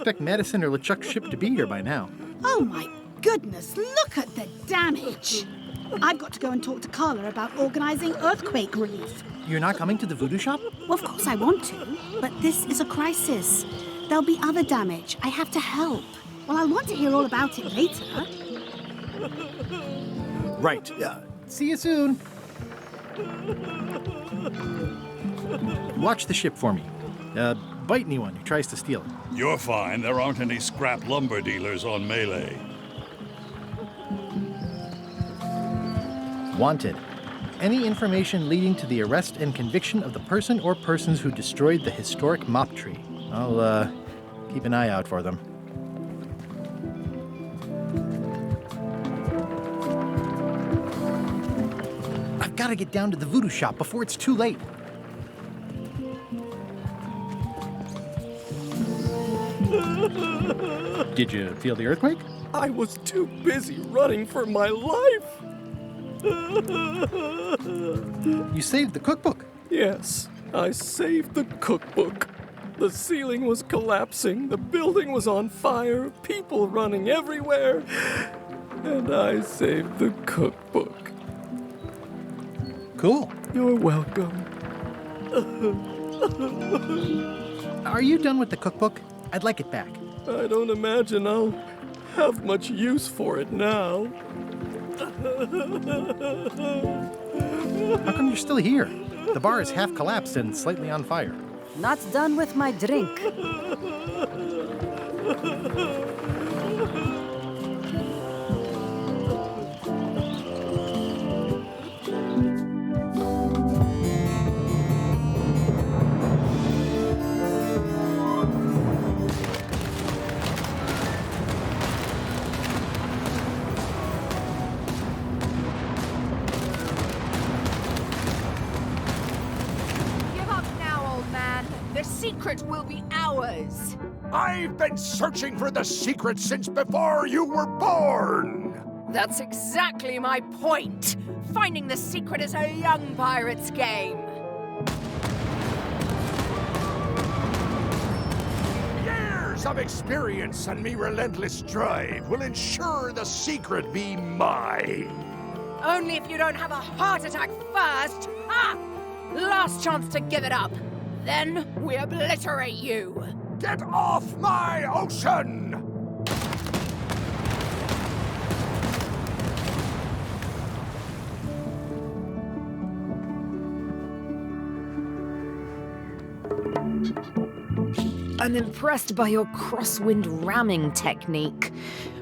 expect Madison or LeChuck's ship to be here by now. Oh my goodness, look at the damage! I've got to go and talk to Carla about organising earthquake relief. You're not coming to the voodoo shop? Well, of course I want to, but this is a crisis. There'll be other damage. I have to help. Well, I'll want to hear all about it later. Right. See you soon. Watch the ship for me. Bite anyone who tries to steal it. You're fine. There aren't any scrap lumber dealers on Melee. Wanted. Any information leading to the arrest and conviction of the person or persons who destroyed the historic mop tree. I'll, keep an eye out for them. I've got to get down to the voodoo shop before it's too late. Did you feel the earthquake? I was too busy running for my life. You saved the cookbook. Yes, I saved the cookbook. The ceiling was collapsing, the building was on fire, people running everywhere, and I saved the cookbook. Cool. You're welcome. Are you done with the cookbook? I'd like it back. I don't imagine I'll have much use for it now. How come you're still here? The bar is half collapsed and slightly on fire. Not done with my drink. The secret will be ours. I've been searching for the secret since before you were born! That's exactly my point. Finding the secret is a young pirate's game. Years of experience and me relentless drive will ensure the secret be mine. Only if you don't have a heart attack first. Ha! Last chance to give it up. Then we obliterate you. Get off my ocean! I'm impressed by your crosswind ramming technique.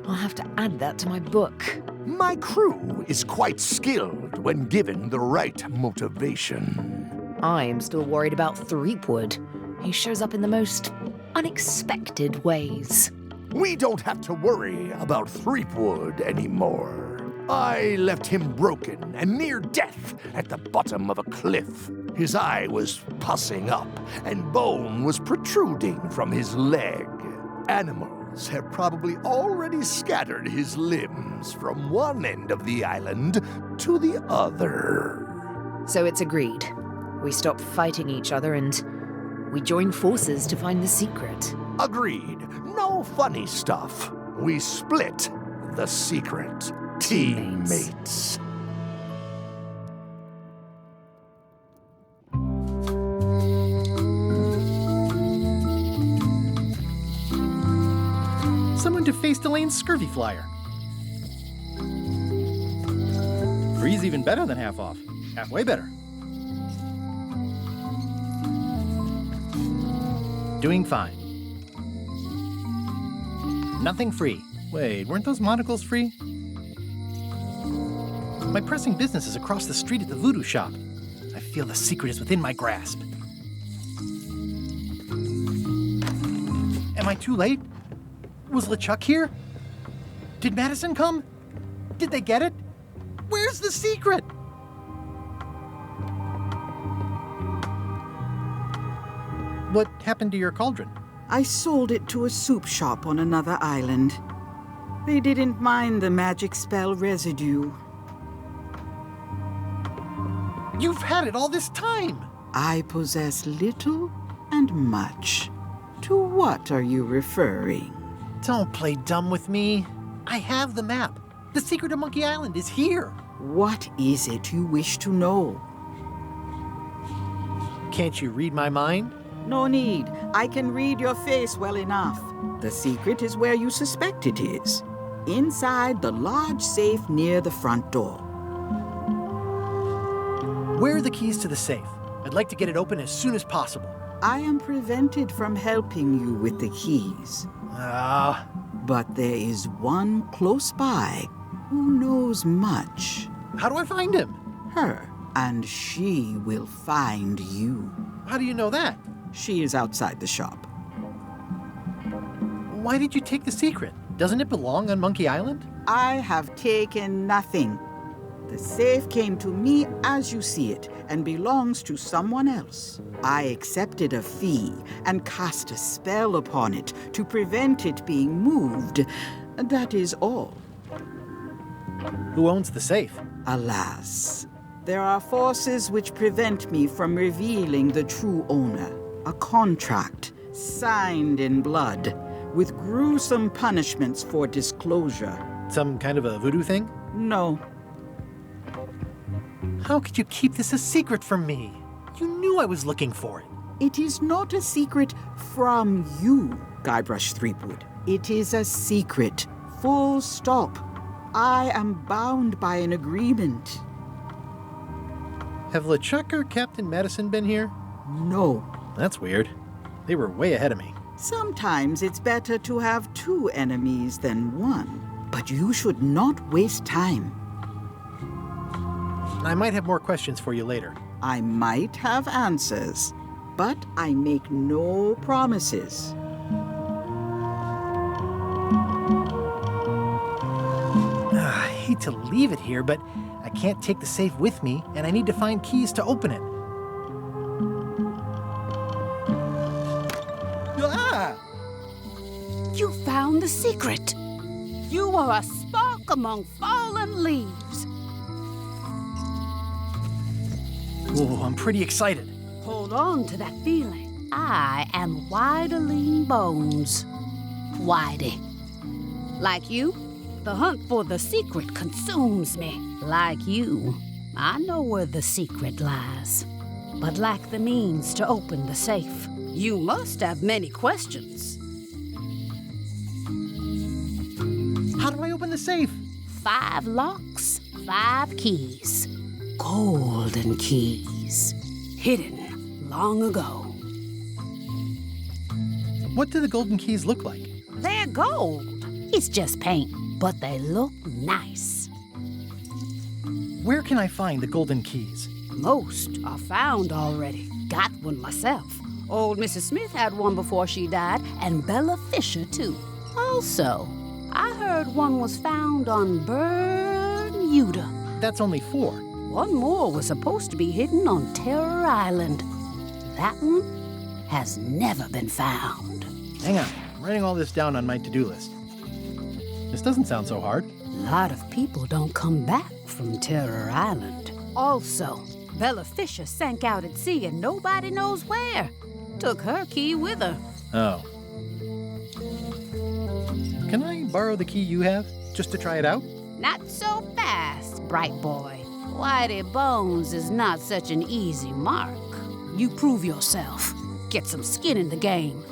I'll have to add that to my book. My crew is quite skilled when given the right motivation. I am still worried about Threepwood. He shows up in the most unexpected ways. We don't have to worry about Threepwood anymore. I left him broken and near death at the bottom of a cliff. His eye was pussing up, and bone was protruding from his leg. Animals have probably already scattered his limbs from one end of the island to the other. So it's agreed. We stop fighting each other and we join forces to find the secret. Agreed. No funny stuff. We split the secret. Teammates. Someone to face Delane's scurvy flyer. Free's even better than half off. Halfway better. Doing fine. Nothing free. Wait, weren't those monocles free? My pressing business is across the street at the voodoo shop. I feel the secret is within my grasp. Am I too late? Was LeChuck here? Did Madison come? Did they get it? Where's the secret? What happened to your cauldron? I sold it to a soup shop on another island. They didn't mind the magic spell residue. You've had it all this time! I possess little and much. To what are you referring? Don't play dumb with me. I have the map. The secret of Monkey Island is here. What is it you wish to know? Can't you read my mind? No need. I can read your face well enough. The secret is where you suspect it is. Inside the large safe near the front door. Where are the keys to the safe? I'd like to get it open as soon as possible. I am prevented from helping you with the keys. But there is one close by who knows much. How do I find him? Her. And she will find you. How do you know that? She is outside the shop. Why did you take the secret? Doesn't it belong on Monkey Island? I have taken nothing. The safe came to me as you see it and belongs to someone else. I accepted a fee and cast a spell upon it to prevent it being moved. That is all. Who owns the safe? Alas, there are forces which prevent me from revealing the true owner. A contract, signed in blood, with gruesome punishments for disclosure. Some kind of a voodoo thing? No. How could you keep this a secret from me? You knew I was looking for it. It is not a secret from you, Guybrush Threepwood. It is a secret. Full stop. I am bound by an agreement. Have LeChuck or Captain Madison been here? No. That's weird. They were way ahead of me. Sometimes it's better to have two enemies than one. But you should not waste time. I might have more questions for you later. I might have answers, but I make no promises. I hate to leave it here, but I can't take the safe with me, and I need to find keys to open it. Ah! You found the secret. You are a spark among fallen leaves. Oh, I'm pretty excited. Hold on to that feeling. I am Whiteling Bones. Whitey. Like you, the hunt for the secret consumes me. Like you, I know where the secret lies, but lack the means to open the safe. You must have many questions. How do I open the safe? 5 locks, 5 keys. Golden keys. Hidden long ago. What do the golden keys look like? They're gold. It's just paint, but they look nice. Where can I find the golden keys? Most are found already. Got one myself. Old Mrs. Smith had one before she died, and Bella Fisher, too. Also, I heard one was found on Bermuda. That's only 4. One more was supposed to be hidden on Terror Island. That one has never been found. Hang on, I'm writing all this down on my to-do list. This doesn't sound so hard. A lot of people don't come back from Terror Island. Also, Bella Fisher sank out at sea and nobody knows where. Took her key with her. Oh. Can I borrow the key you have, just to try it out? Not so fast, bright boy. Whitey Bones is not such an easy mark. You prove yourself. Get some skin in the game.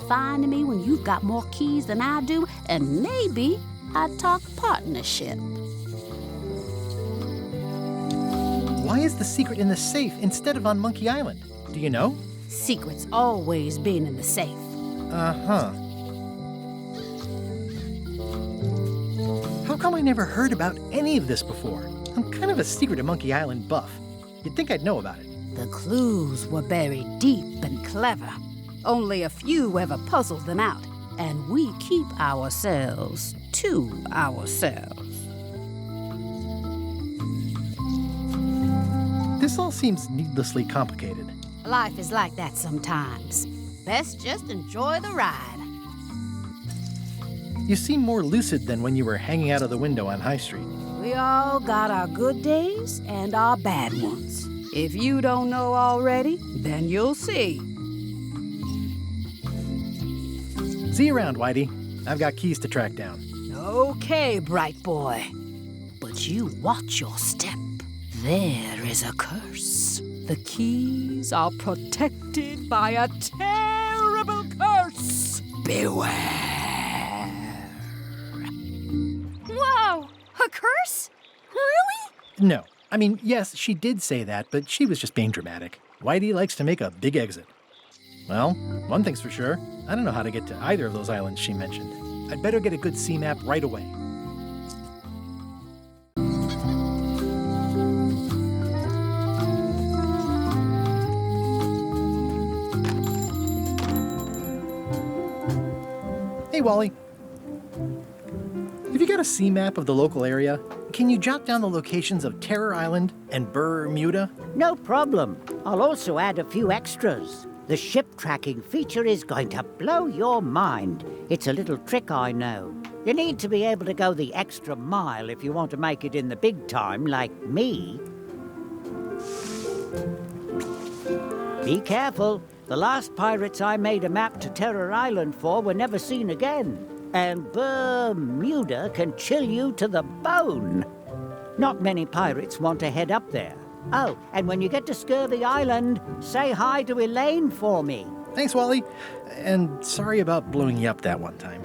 Find me when you've got more keys than I do, and maybe I'd talk partnership. Why is the secret in the safe instead of on Monkey Island? Do you know? Secret's always been in the safe. Uh-huh. How come I never heard about any of this before? I'm kind of a secret of Monkey Island buff. You'd think I'd know about it. The clues were buried deep and clever. Only a few ever puzzled them out, and we keep ourselves to ourselves. This all seems needlessly complicated. Life is like that sometimes. Best just enjoy the ride. You seem more lucid than when you were hanging out of the window on High Street. We all got our good days and our bad ones. If you don't know already, then you'll see. See you around, Whitey. I've got keys to track down. Okay, bright boy. But you watch your step. There is a curse. The keys are protected by a terrible curse. Beware. Whoa! A curse? Really? No. I mean, yes, she did say that, but she was just being dramatic. Whitey likes to make a big exit. Well, one thing's for sure. I don't know how to get to either of those islands she mentioned. I'd better get a good sea map right away. Hey, Wally. Have you got a sea map of the local area? Can you jot down the locations of Terror Island and Bermuda? No problem. I'll also add a few extras. The ship tracking feature is going to blow your mind. It's a little trick, I know. You need to be able to go the extra mile if you want to make it in the big time, like me. Be careful. The last pirates I made a map to Terror Island for were never seen again. And Bermuda can chill you to the bone. Not many pirates want to head up there. Oh, and when you get to Scurvy Island, say hi to Elaine for me. Thanks, Wally. And sorry about blowing you up that one time.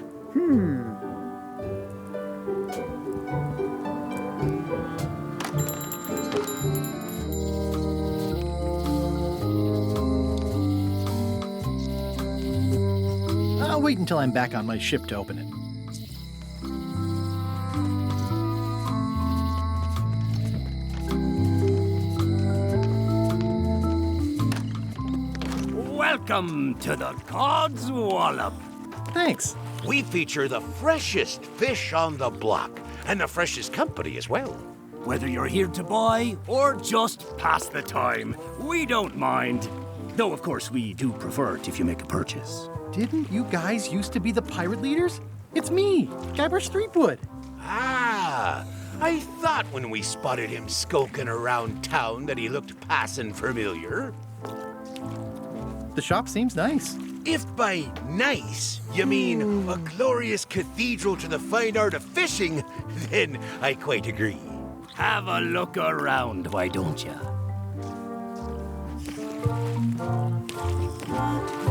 I'll wait until I'm back on my ship to open it. Welcome to the God's Wallop. Thanks. We feature the freshest fish on the block, and the freshest company as well. Whether you're here to buy or just pass the time, we don't mind. Though, of course, we do prefer it if you make a purchase. Didn't you guys used to be the pirate leaders? It's me, Gabber Streetwood. Ah, I thought when we spotted him skulking around town that he looked passing familiar. The shop seems nice. If by nice you mean a glorious cathedral to the fine art of fishing, then I quite agree. Have a look around, why don't you?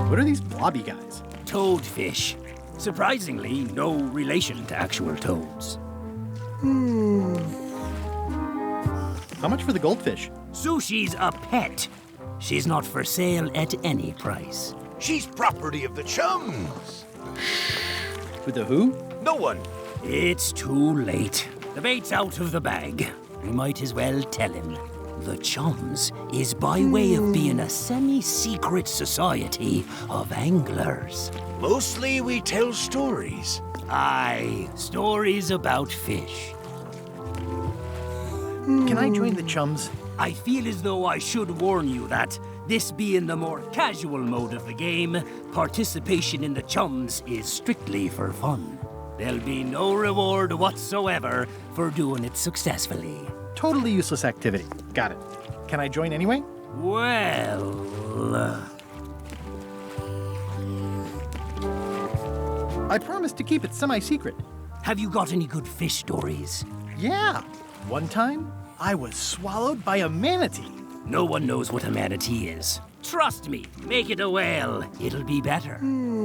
What are these blobby guys? Toadfish. Surprisingly, no relation to actual toads. How much for the goldfish? Sushi's a pet. She's not for sale at any price. She's property of the chums. With the who? No one. It's too late. The bait's out of the bag. We might as well tell him. The Chums is by way of being a semi-secret society of anglers. Mostly we tell stories. Aye, stories about fish. Can I join the chums? I feel as though I should warn you that, this being the more casual mode of the game, participation in the Chums is strictly for fun. There'll be no reward whatsoever for doing it successfully. Totally useless activity. Got it. Can I join anyway? Well... I promised to keep it semi-secret. Have you got any good fish stories? Yeah. One time, I was swallowed by a manatee. No one knows what a manatee is. Trust me, make it a whale. It'll be better.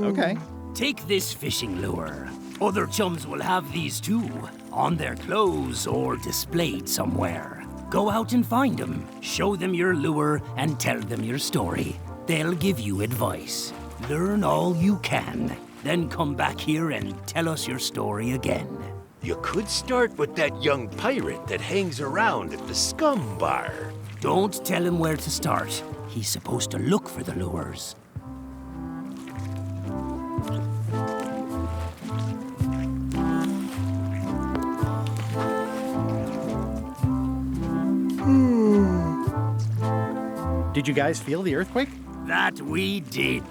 Okay. Take this fishing lure. Other chums will have these too, on their clothes or displayed somewhere. Go out and find them, show them your lure, and tell them your story. They'll give you advice. Learn all you can, then come back here and tell us your story again. You could start with that young pirate that hangs around at the Scum Bar. Don't tell him where to start. He's supposed to look for the lures. Did you guys feel the earthquake? That we did.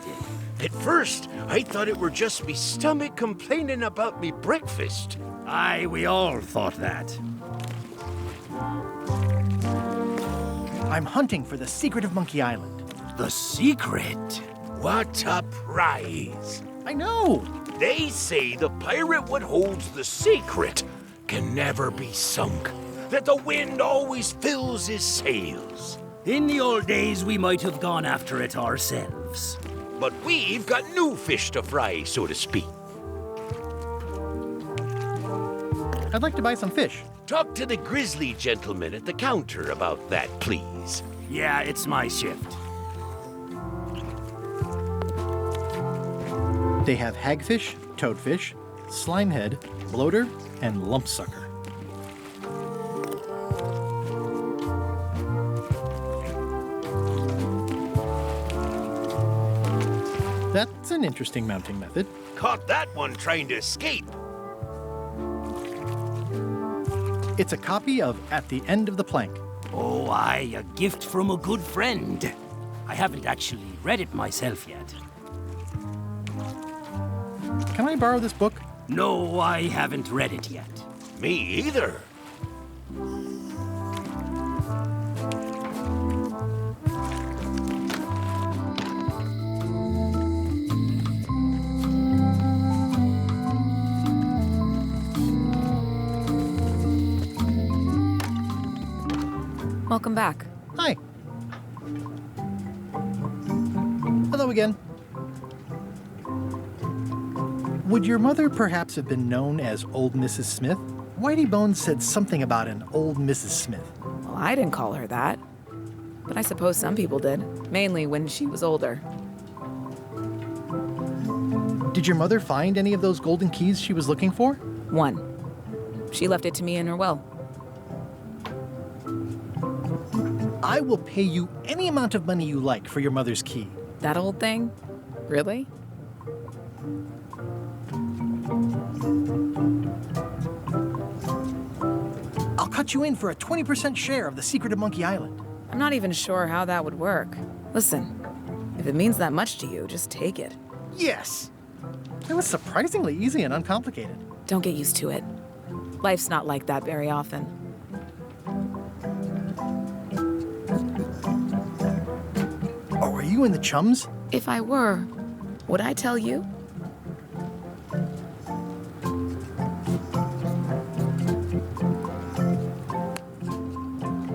At first, I thought it were just me stomach complaining about me breakfast. Aye, we all thought that. I'm hunting for the secret of Monkey Island. The secret? What a prize! I know! They say the pirate what holds the secret can never be sunk, that the wind always fills his sails. In the old days, we might have gone after it ourselves. But we've got new fish to fry, so to speak. I'd like to buy some fish. Talk to the grizzly gentleman at the counter about that, please. Yeah, it's my shift. They have hagfish, toadfish, slimehead, bloater, and lumpsucker. That's an interesting mounting method. Caught that one trying to escape. It's a copy of At the End of the Plank. Oh, aye, a gift from a good friend. I haven't actually read it myself yet. Can I borrow this book? No, I haven't read it yet. Me either. Welcome back. Hi. Hello again. Would your mother perhaps have been known as Old Mrs. Smith? Whitey Bones said something about an old Mrs. Smith. Well, I didn't call her that. But I suppose some people did, mainly when she was older. Did your mother find any of those golden keys she was looking for? One. She left it to me in her will. I will pay you any amount of money you like for your mother's key. That old thing? Really? I'll cut you in for a 20% share of the secret of Monkey Island. I'm not even sure how that would work. Listen, if it means that much to you, just take it. Yes! It was surprisingly easy and uncomplicated. Don't get used to it. Life's not like that very often. Oh, are you in the Chums? If I were, would I tell you?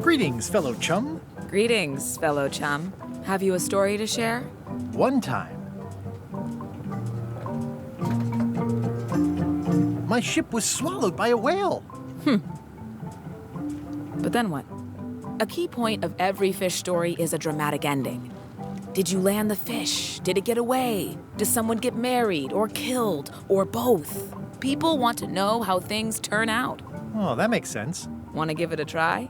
Greetings, fellow chum. Greetings, fellow chum. Have you a story to share? One time, my ship was swallowed by a whale. But then what? A key point of every fish story is a dramatic ending. Did you land the fish? Did it get away? Does someone get married or killed or both? People want to know how things turn out. Oh, that makes sense. Want to give it a try?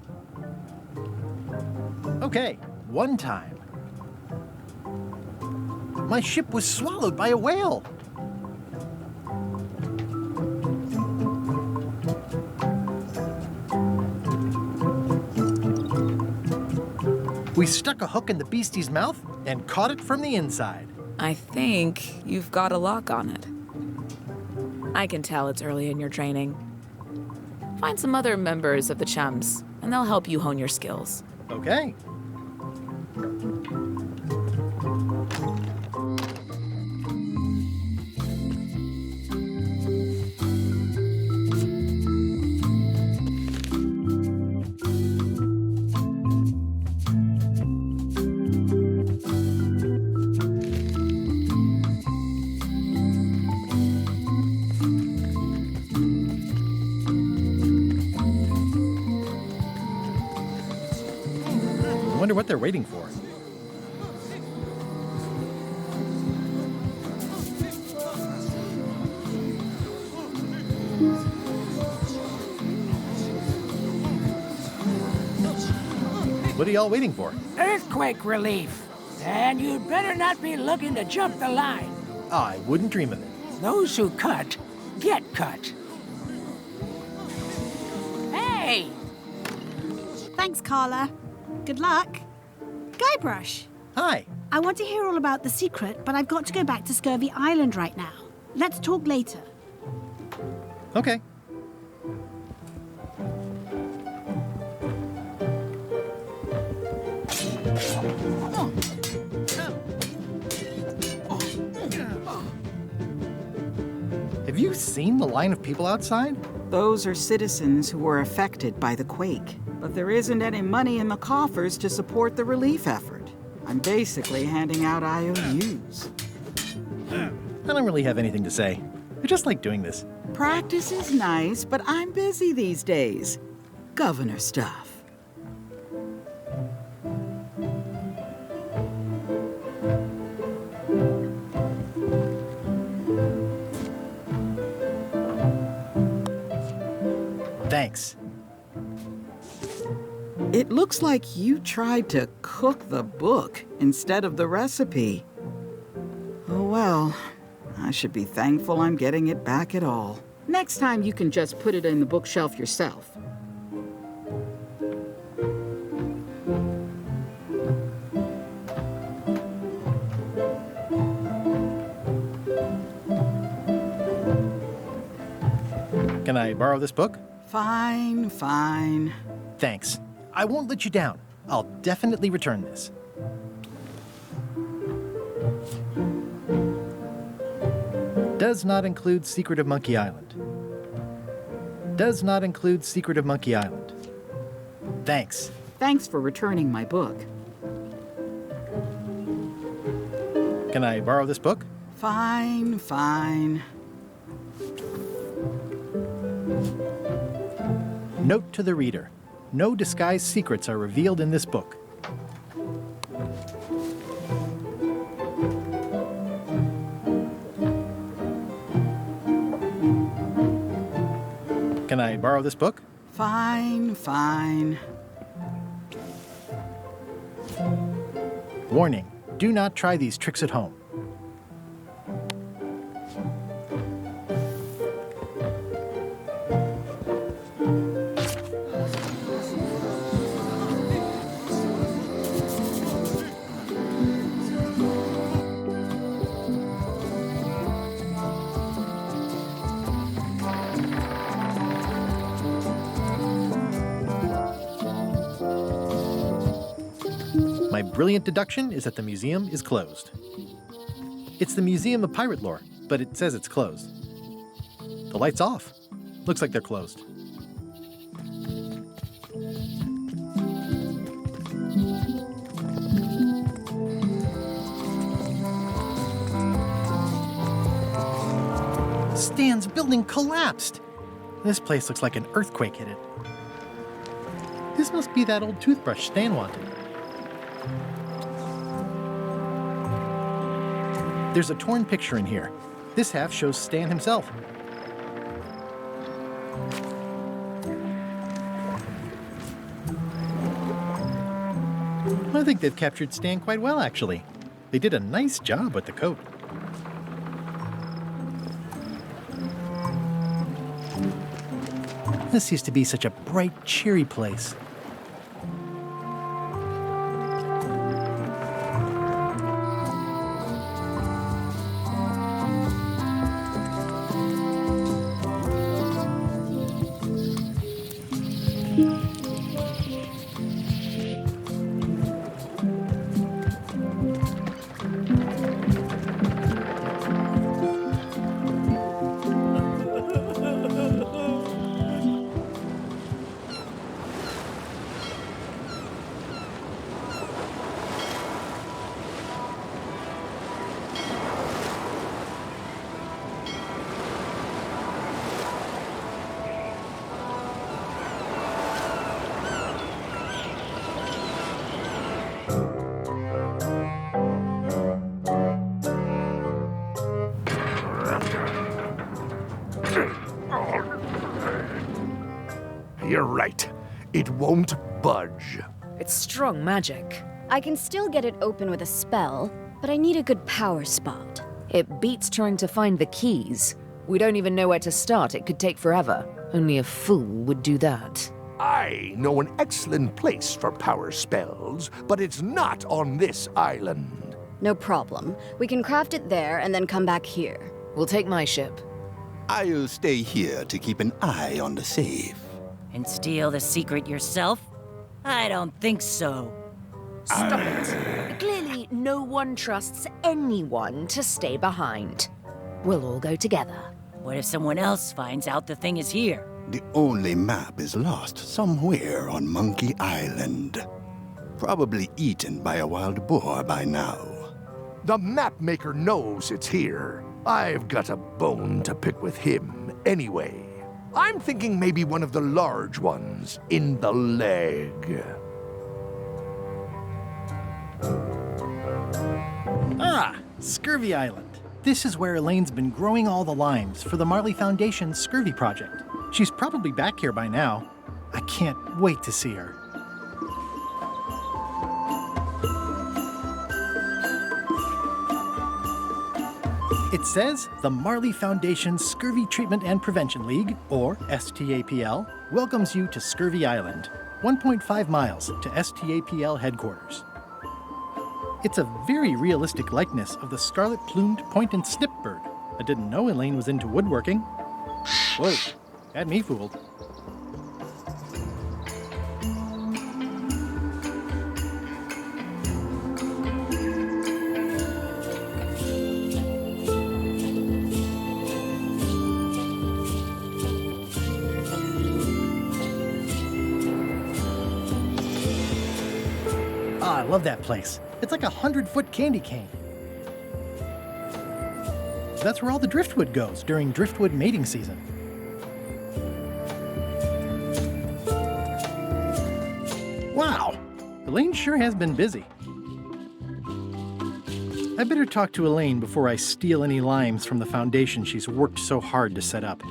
Okay, one time, my ship was swallowed by a whale. We stuck a hook in the beastie's mouth and caught it from the inside. I think you've got a lock on it. I can tell it's early in your training. Find some other members of the Chums, and they'll help you hone your skills. Okay. I wonder what they're waiting for. What are y'all waiting for? Earthquake relief. And you'd better not be looking to jump the line. I wouldn't dream of it. Those who cut, get cut. Hey! Thanks, Carla. Good luck. Guybrush. Hi. I want to hear all about the secret, but I've got to go back to Scurvy Island right now. Let's talk later. Okay. Have you seen the line of people outside? Those are citizens who were affected by the quake. But there isn't any money in the coffers to support the relief effort. I'm basically handing out IOUs. I don't really have anything to say. I just like doing this. Practice is nice, but I'm busy these days. Governor stuff. Thanks. It looks like you tried to cook the book instead of the recipe. Oh well, I should be thankful I'm getting it back at all. Next time you can just put it in the bookshelf yourself. Can I borrow this book? Fine, fine. Thanks. I won't let you down. I'll definitely return this. Does not include Secret of Monkey Island. Does not include Secret of Monkey Island. Thanks. Thanks for returning my book. Can I borrow this book? Fine, fine. Note to the reader. No disguised secrets are revealed in this book. Can I borrow this book? Fine, fine. Warning, do not try these tricks at home. My brilliant deduction is that the museum is closed. It's the Museum of Pirate Lore, but it says it's closed. The light's off. Looks like they're closed. Stan's building collapsed. This place looks like an earthquake hit it. This must be that old toothbrush Stan wanted. There's a torn picture in here. This half shows Stan himself. I think they've captured Stan quite well, actually. They did a nice job with the coat. This used to be such a bright, cheery place. You're right. It won't budge. It's strong magic. I can still get it open with a spell, but I need a good power spot. It beats trying to find the keys. We don't even know where to start. It could take forever. Only a fool would do that. I know an excellent place for power spells, but it's not on this island. No problem. We can craft it there and then come back here. We'll take my ship. I'll stay here to keep an eye on the safe. And steal the secret yourself? I don't think so. Stop it. Clearly, no one trusts anyone to stay behind. We'll all go together. What if someone else finds out the thing is here? The only map is lost somewhere on Monkey Island. Probably eaten by a wild boar by now. The map maker knows it's here. I've got a bone to pick with him anyway. I'm thinking maybe one of the large ones in the leg. Ah, Scurvy Island. This is where Elaine's been growing all the limes for the Marley Foundation's Scurvy project. She's probably back here by now. I can't wait to see her. It says the Marley Foundation Scurvy Treatment and Prevention League, or STAPL, welcomes you to Scurvy Island, 1.5 miles to STAPL headquarters. It's a very realistic likeness of the scarlet-plumed point and snip bird. I didn't know Elaine was into woodworking. Whoa, had me fooled. Ah, I love that place. It's like a 100-foot candy cane. That's where all the driftwood goes during driftwood mating season. Wow, Elaine sure has been busy. I better talk to Elaine before I steal any limes from the foundation she's worked so hard to set up.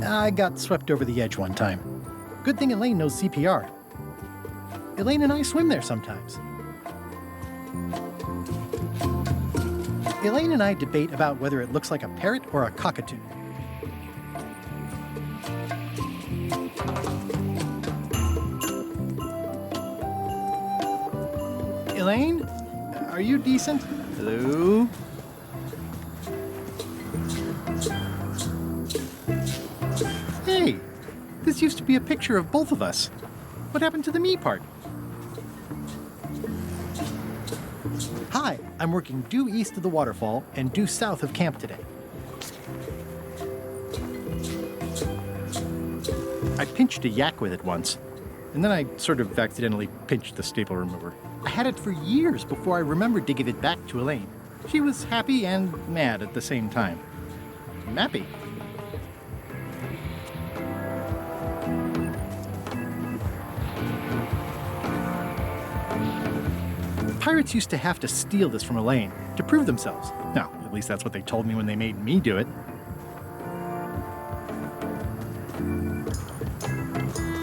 I got swept over the edge one time. Good thing Elaine knows CPR. Elaine and I swim there sometimes. Elaine and I debate about whether it looks like a parrot or a cockatoo. Elaine? Are you decent? Hello? Hey, this used to be a picture of both of us. What happened to the me part? Hi, I'm working due east of the waterfall and due south of camp today. I pinched a yak with it once, and then I sort of accidentally pinched the staple remover. I had it for years before I remembered to give it back to Elaine. She was happy and mad at the same time. Mappy. Pirates used to have to steal this from Elaine to prove themselves. No, at least that's what they told me when they made me do it.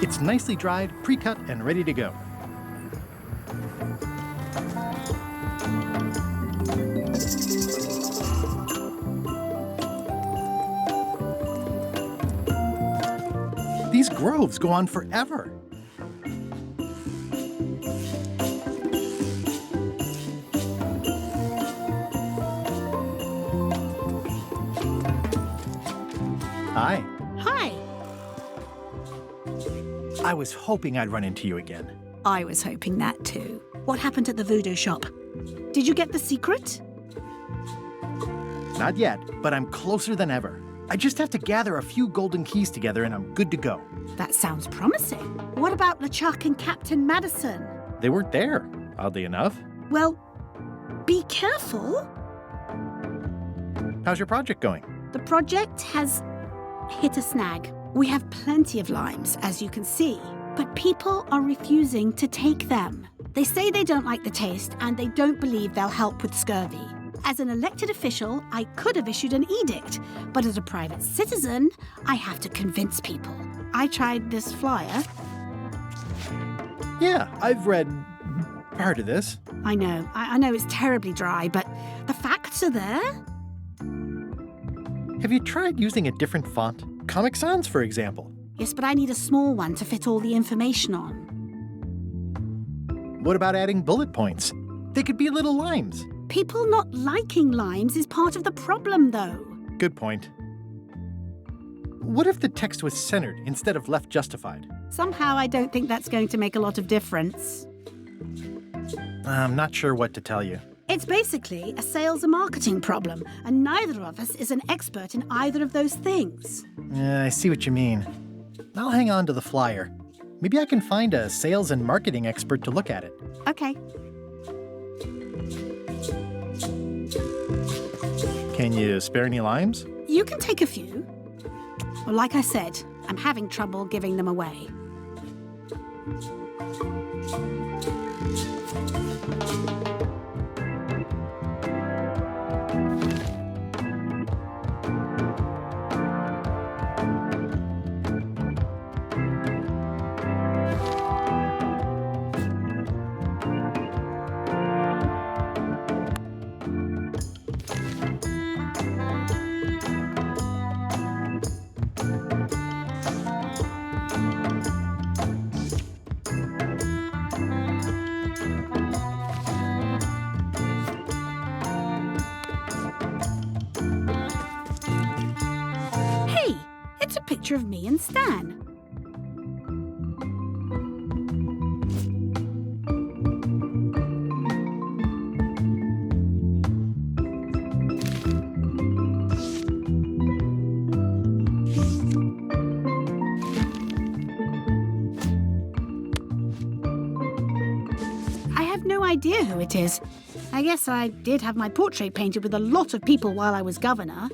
It's nicely dried, pre-cut, and ready to go. These groves go on forever. Hi. Hi. I was hoping I'd run into you again. I was hoping that too. What happened at the voodoo shop? Did you get the secret? Not yet, but I'm closer than ever. I just have to gather a few golden keys together and I'm good to go. That sounds promising. What about LeChuck and Captain Madison? They weren't there, oddly enough. Well, be careful. How's your project going? The project has hit a snag. We have plenty of limes, as you can see, but people are refusing to take them. They say they don't like the taste and they don't believe they'll help with scurvy. As an elected official, I could have issued an edict, but as a private citizen, I have to convince people. I tried this flyer. Yeah, I've read part of this. I know it's terribly dry, but the facts are there. Have you tried using a different font? Comic Sans, for example. Yes, but I need a small one to fit all the information on. What about adding bullet points? They could be little limes. People not liking limes is part of the problem, though. Good point. What if the text was centered instead of left justified? Somehow I don't think that's going to make a lot of difference. I'm not sure what to tell you. It's basically a sales and marketing problem, and neither of us is an expert in either of those things. I see what you mean. I'll hang on to the flyer. Maybe I can find a sales and marketing expert to look at it. Okay. Can you spare any limes? You can take a few. Well, like I said, I'm having trouble giving them away. It's a picture of me and Stan. I have no idea who it is. I guess I did have my portrait painted with a lot of people while I was governor.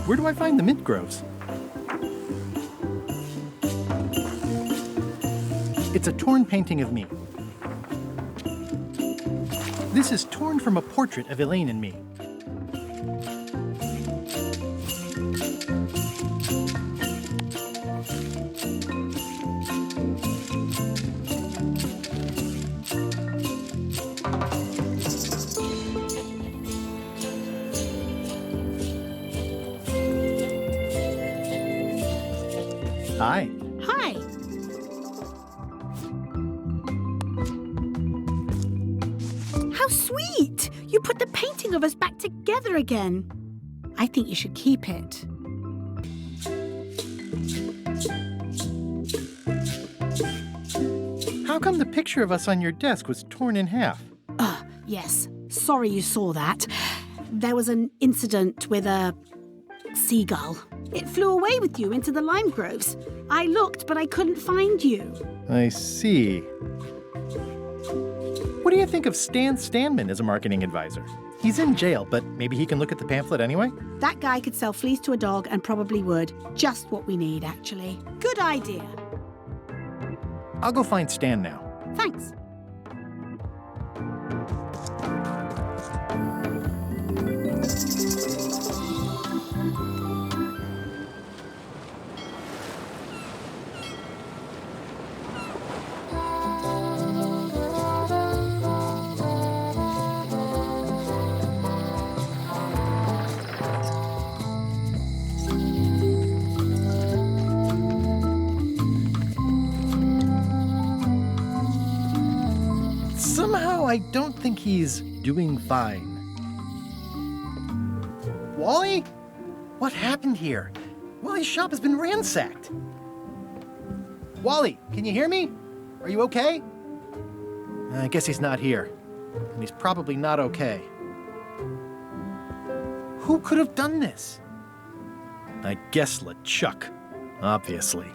Where do I find the mint groves? It's a torn painting of me. This is torn from a portrait of Elaine and me. Hi. Hi. How sweet! You put the painting of us back together again. I think you should keep it. How come the picture of us on your desk was torn in half? Yes. Sorry you saw that. There was an incident with a seagull. It flew away with you into the lime groves. I looked, but I couldn't find you. I see. What do you think of Stan Stanman as a marketing advisor? He's in jail, but maybe he can look at the pamphlet anyway? That guy could sell fleas to a dog and probably would. Just what we need, actually. Good idea. I'll go find Stan now. Thanks. Somehow I don't think he's doing fine. Wally? What happened here? Wally's shop has been ransacked. Wally, can you hear me? Are you okay? I guess he's not here. And he's probably not okay. Who could have done this? I guess LeChuck, obviously.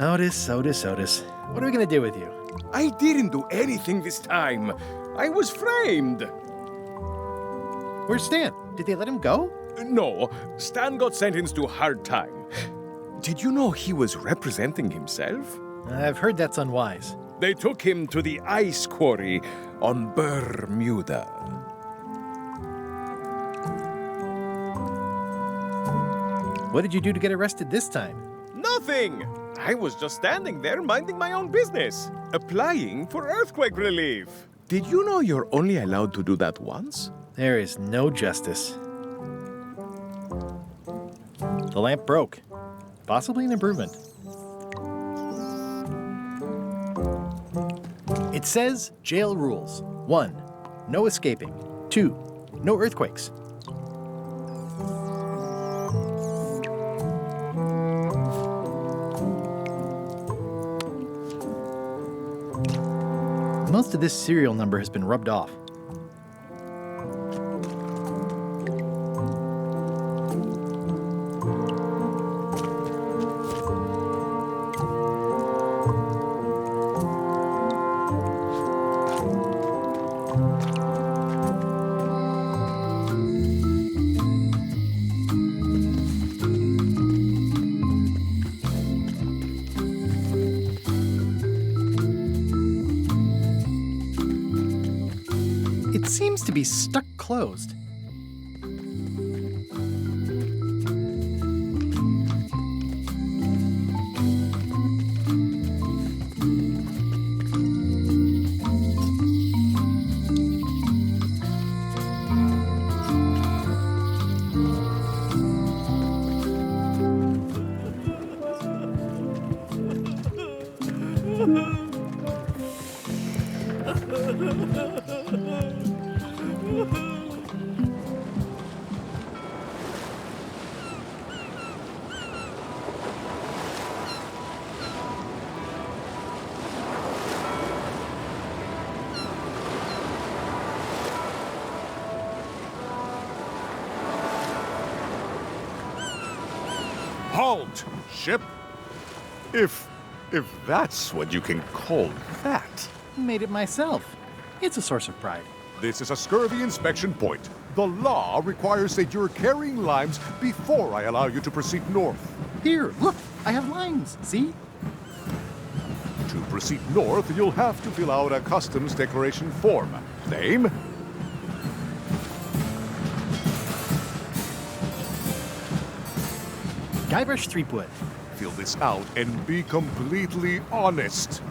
Otis. What are we gonna do with you? I didn't do anything this time. I was framed. Where's Stan? Did they let him go? No, Stan got sentenced to hard time. Did you know he was representing himself? I've heard that's unwise. They took him to the ice quarry on Bermuda. What did you do to get arrested this time? Nothing! I was just standing there minding my own business, applying for earthquake relief. Did you know you're only allowed to do that once? There is no justice. The lamp broke. Possibly an improvement. It says jail rules. 1. No escaping. 2. No earthquakes. Most of this serial number has been rubbed off. It seems to be stuck closed. Halt, ship! If that's what you can call that. Made it myself. It's a source of pride. This is a scurvy inspection point. The law requires that you're carrying limes before I allow you to proceed north. Here, look, I have limes, see? To proceed north, you'll have to fill out a customs declaration form. Name? Guybrush Threepwood. Fill this out and be completely honest.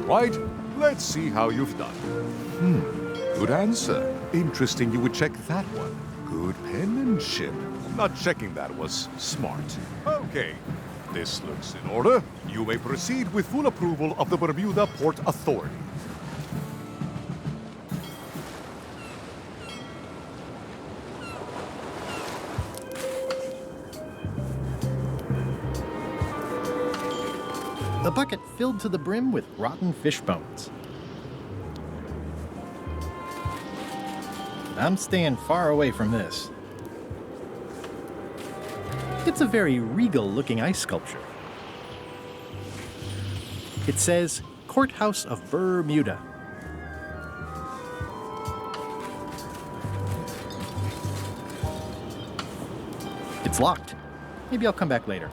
right, let's see how you've done. Good answer. Interesting you would check that one. Good penmanship. Not checking that was smart. Okay, this looks in order. You may proceed with full approval of the Bermuda Port Authority. The bucket filled to the brim with rotten fish bones. I'm staying far away from this. It's a very regal-looking ice sculpture. It says, Courthouse of Bermuda. It's locked. Maybe I'll come back later.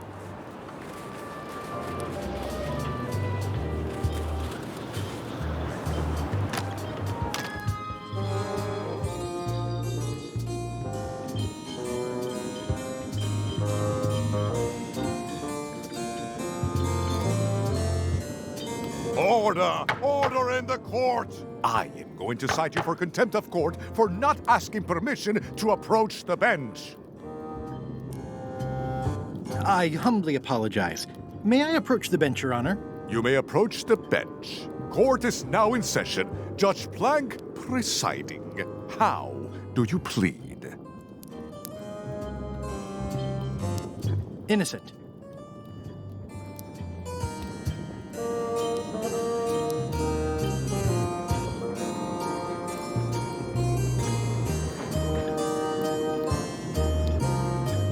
Order! Order in the court! I am going to cite you for contempt of court for not asking permission to approach the bench. I humbly apologize. May I approach the bench, Your Honor? You may approach the bench. Court is now in session. Judge Plank presiding. How do you plead? Innocent.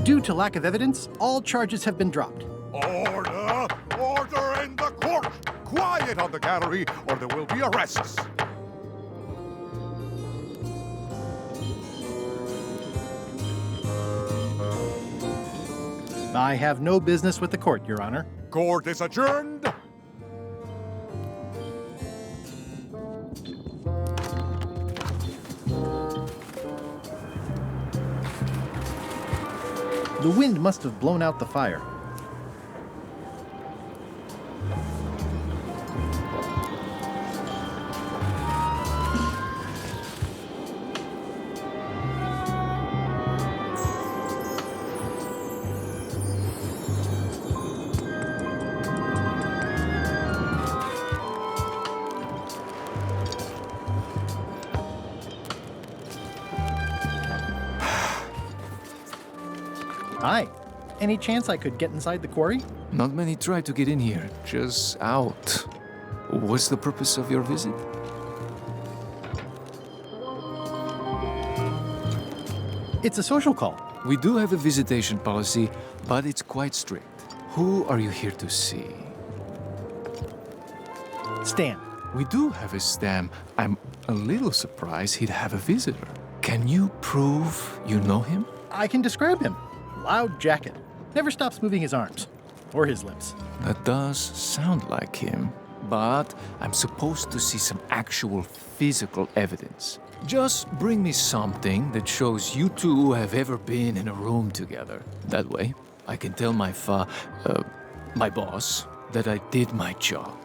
Due to lack of evidence, all charges have been dropped. Order! Order in the court! Quiet on the gallery, or there will be arrests. I have no business with the court, Your Honor. Court is adjourned. The wind must have blown out the fire. Hi. Any chance I could get inside the quarry? Not many try to get in here, just out. What's the purpose of your visit? It's a social call. We do have a visitation policy, but it's quite strict. Who are you here to see? Stan. We do have a Stan. I'm a little surprised he'd have a visitor. Can you prove you know him? I can describe him. Loud jacket. Never stops moving his arms. Or his lips. That does sound like him. But I'm supposed to see some actual physical evidence. Just bring me something that shows you two have ever been in a room together. That way, I can tell my boss that I did my job.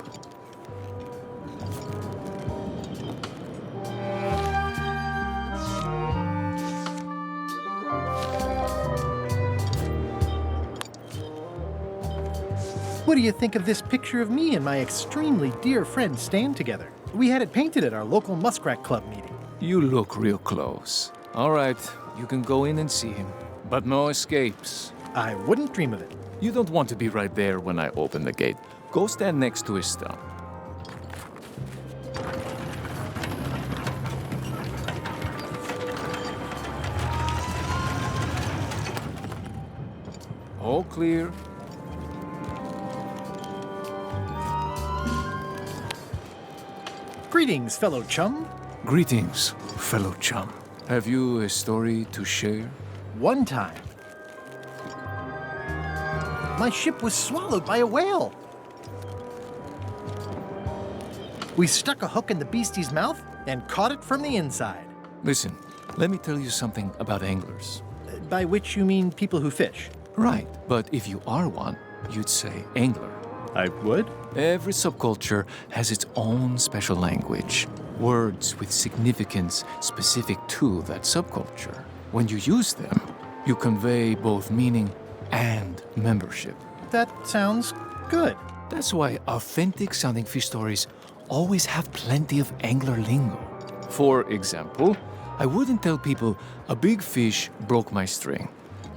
What do you think of this picture of me and my extremely dear friend Stan together? We had it painted at our local Muskrat Club meeting. You look real close. All right, you can go in and see him. But no escapes. I wouldn't dream of it. You don't want to be right there when I open the gate. Go stand next to his stump. All clear. Greetings, fellow chum. Greetings, fellow chum. Have you a story to share? One time, my ship was swallowed by a whale. We stuck a hook in the beastie's mouth and caught it from the inside. Listen, let me tell you something about anglers. By which you mean people who fish? Right, but if you are one, you'd say angler. I would. Every subculture has its own special language, words with significance specific to that subculture. When you use them, you convey both meaning and membership. That sounds good. That's why authentic-sounding fish stories always have plenty of angler lingo. For example, I wouldn't tell people a big fish broke my string.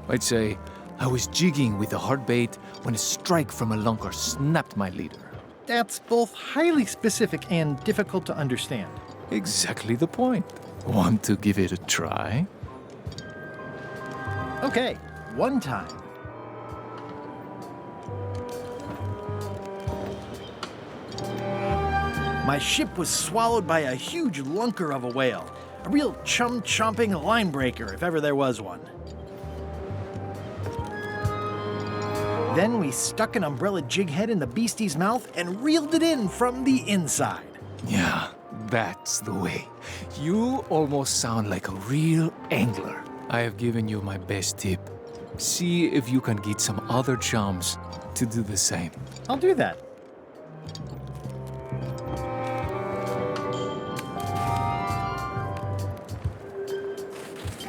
I'd say I was jigging with a hard bait when a strike from a lunker snapped my leader. That's both highly specific and difficult to understand. Exactly the point. Want to give it a try? Okay, one time. My ship was swallowed by a huge lunker of a whale. A real chum-chomping line breaker, if ever there was one. Then we stuck an umbrella jig head in the beastie's mouth and reeled it in from the inside. Yeah, that's the way. You almost sound like a real angler. I have given you my best tip. See if you can get some other chums to do the same. I'll do that.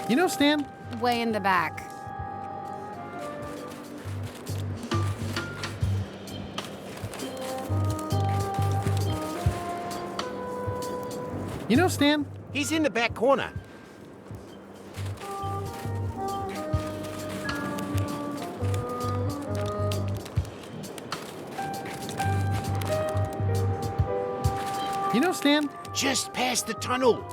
You know, Stan? Way in the back. You know, Stan? He's in the back corner. You know, Stan? Just past the tunnel.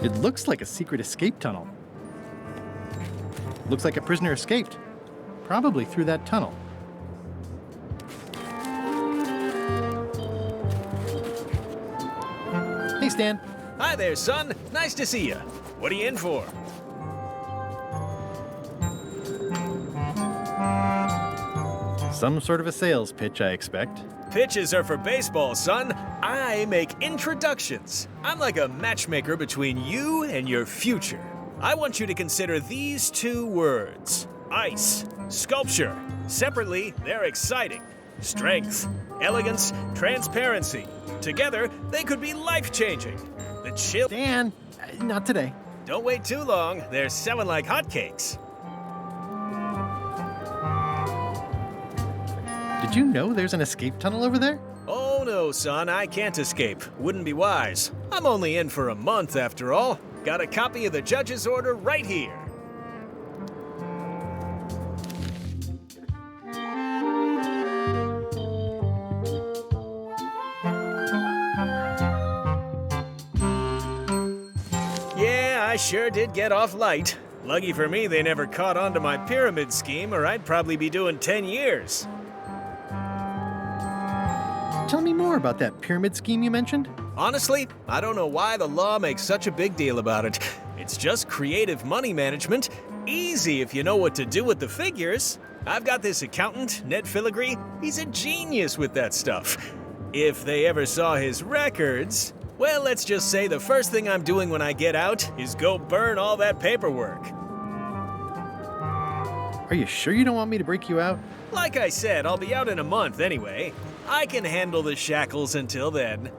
It looks like a secret escape tunnel. Looks like a prisoner escaped. Probably through that tunnel. Hey, Stan. Hi there, son. Nice to see you. What are you in for? Some sort of a sales pitch, I expect. Pitches are for baseball, son. I make introductions. I'm like a matchmaker between you and your future. I want you to consider these two words: ice, sculpture. Separately, they're exciting. Strength, elegance, transparency. Together, they could be life-changing. The chill... Dan, not today. Don't wait too long. They're selling like hotcakes. Did you know there's an escape tunnel over there? Oh no, son, I can't escape. Wouldn't be wise. I'm only in for a month after all. Got a copy of the judge's order right here. Yeah, I sure did get off light. Lucky for me, they never caught on to my pyramid scheme, or I'd probably be doing 10 years. Tell me more about that pyramid scheme you mentioned. Honestly, I don't know why the law makes such a big deal about it. It's just creative money management. Easy if you know what to do with the figures. I've got this accountant, Ned Filigree. He's a genius with that stuff. If they ever saw his records, well, let's just say the first thing I'm doing when I get out is go burn all that paperwork. Are you sure you don't want me to break you out? Like I said, I'll be out in a month anyway. I can handle the shackles until then.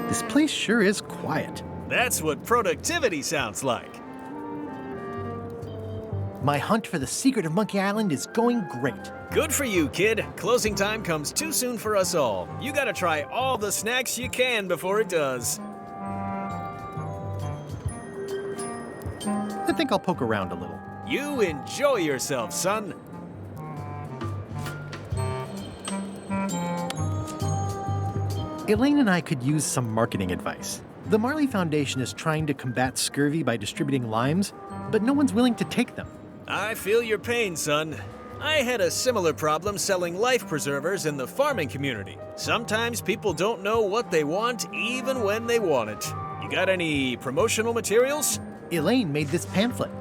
This place sure is quiet. That's what productivity sounds like. My hunt for the secret of Monkey Island is going great. Good for you, kid. Closing time comes too soon for us all. You gotta try all the snacks you can before it does. I think I'll poke around a little. You enjoy yourself, son. Elaine and I could use some marketing advice. The Marley Foundation is trying to combat scurvy by distributing limes, but no one's willing to take them. I feel your pain, son. I had a similar problem selling life preservers in the farming community. Sometimes people don't know what they want even when they want it. You got any promotional materials? Elaine made this pamphlet.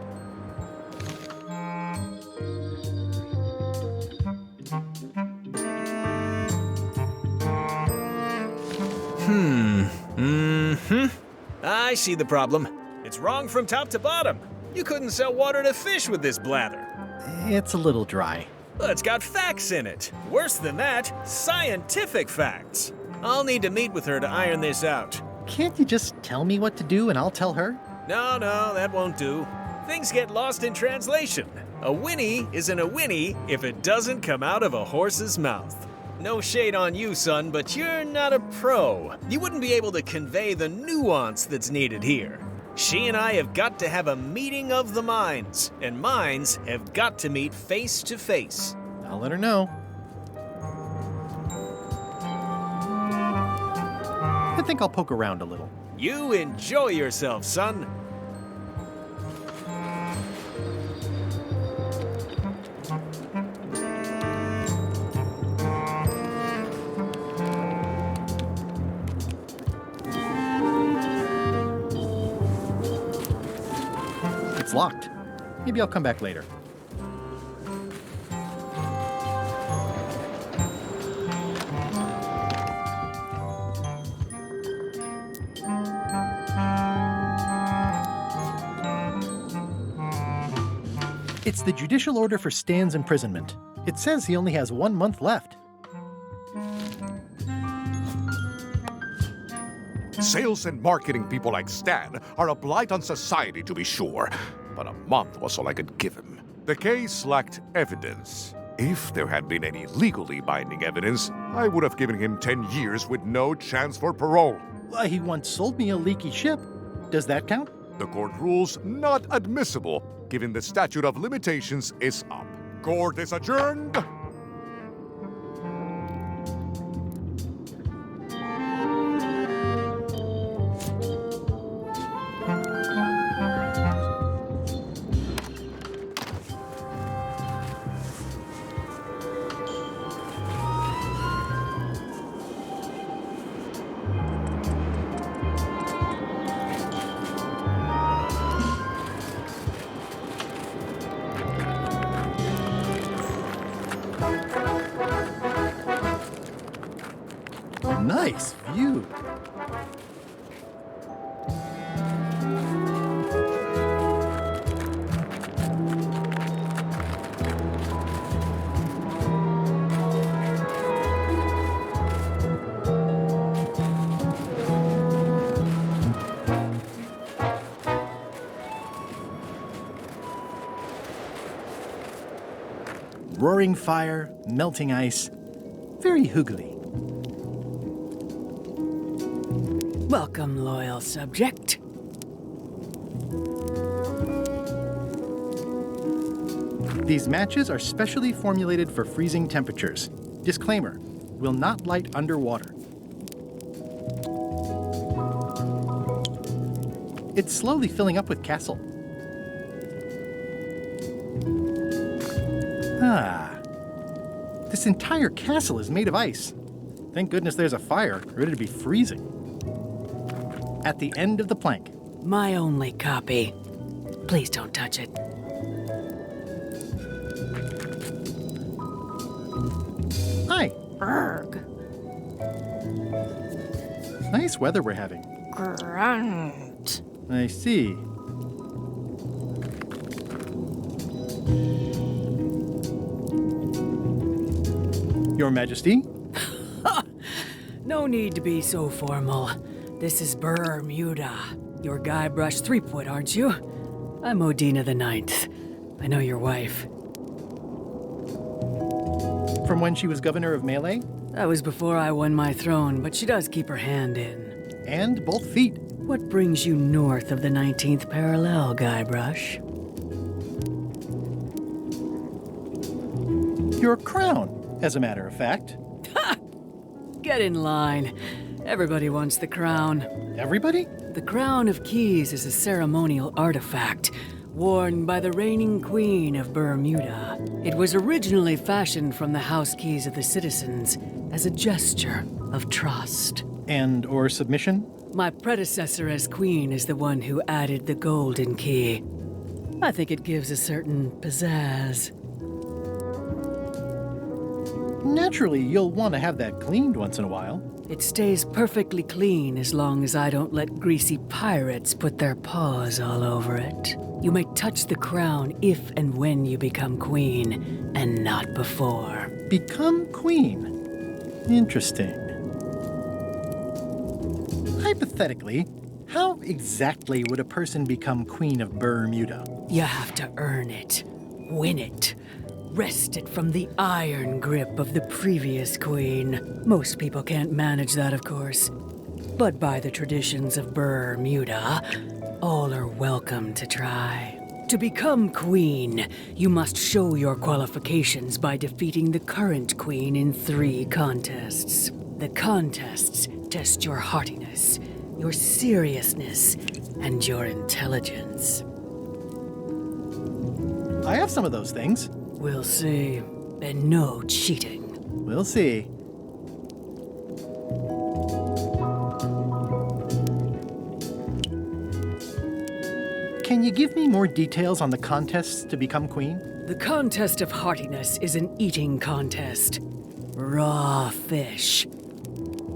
I see the problem. It's wrong from top to bottom. You couldn't sell water to fish with this blather. It's a little dry. Well, it's got facts in it. Worse than that, scientific facts. I'll need to meet with her to iron this out. Can't you just tell me what to do and I'll tell her? No, that won't do. Things get lost in translation. A whinny isn't a whinny if it doesn't come out of a horse's mouth. No shade on you, son, but you're not a pro. You wouldn't be able to convey the nuance that's needed here. She and I have got to have a meeting of the minds, and minds have got to meet face to face. I'll let her know. I think I'll poke around a little. You enjoy yourself, son. It's locked. Maybe I'll come back later. It's the judicial order for Stan's imprisonment. It says he only has 1 month left. Sales and marketing people like Stan are a blight on society, to be sure. But a month was all I could give him. The case lacked evidence. If there had been any legally binding evidence, I would have given him 10 years with no chance for parole. He once sold me a leaky ship. Does that count? The court rules not admissible, given the statute of limitations is up. Court is adjourned. Nice view. Roaring fire, melting ice, very hoogly. Welcome, loyal subject. These matches are specially formulated for freezing temperatures. Disclaimer, will not light underwater. It's slowly filling up with castle. This entire castle is made of ice. Thank goodness there's a fire, ready to be freezing. At the end of the plank. My only copy. Please don't touch it. Hi. Berg. Nice weather we're having. Grunt. I see. Your Majesty? No need to be so formal. This is Bermuda. You're Guybrush Threepwood, aren't you? I'm Odina the Ninth. I know your wife. From when she was governor of Melee? That was before I won my throne, but she does keep her hand in. And both feet. What brings you north of the 19th parallel, Guybrush? Your crown, as a matter of fact. Ha! Get in line. Everybody wants the crown. Everybody? The Crown of Keys is a ceremonial artifact worn by the reigning queen of Bermuda. It was originally fashioned from the house keys of the citizens as a gesture of trust. And or submission? My predecessor as queen is the one who added the golden key. I think it gives a certain pizzazz. Naturally, you'll want to have that cleaned once in a while. It stays perfectly clean as long as I don't let greasy pirates put their paws all over it. You may touch the crown if and when you become queen, and not before. Become queen? Interesting. Hypothetically, how exactly would a person become queen of Bermuda? You have to earn it, win it, wrest it from the iron grip of the previous queen. Most people can't manage that, of course. But by the traditions of Bermuda, all are welcome to try. To become queen, you must show your qualifications by defeating the current queen in 3 contests. The contests test your heartiness, your seriousness, and your intelligence. I have some of those things. We'll see. And no cheating. We'll see. Can you give me more details on the contests to become queen? The contest of heartiness is an eating contest. Raw fish.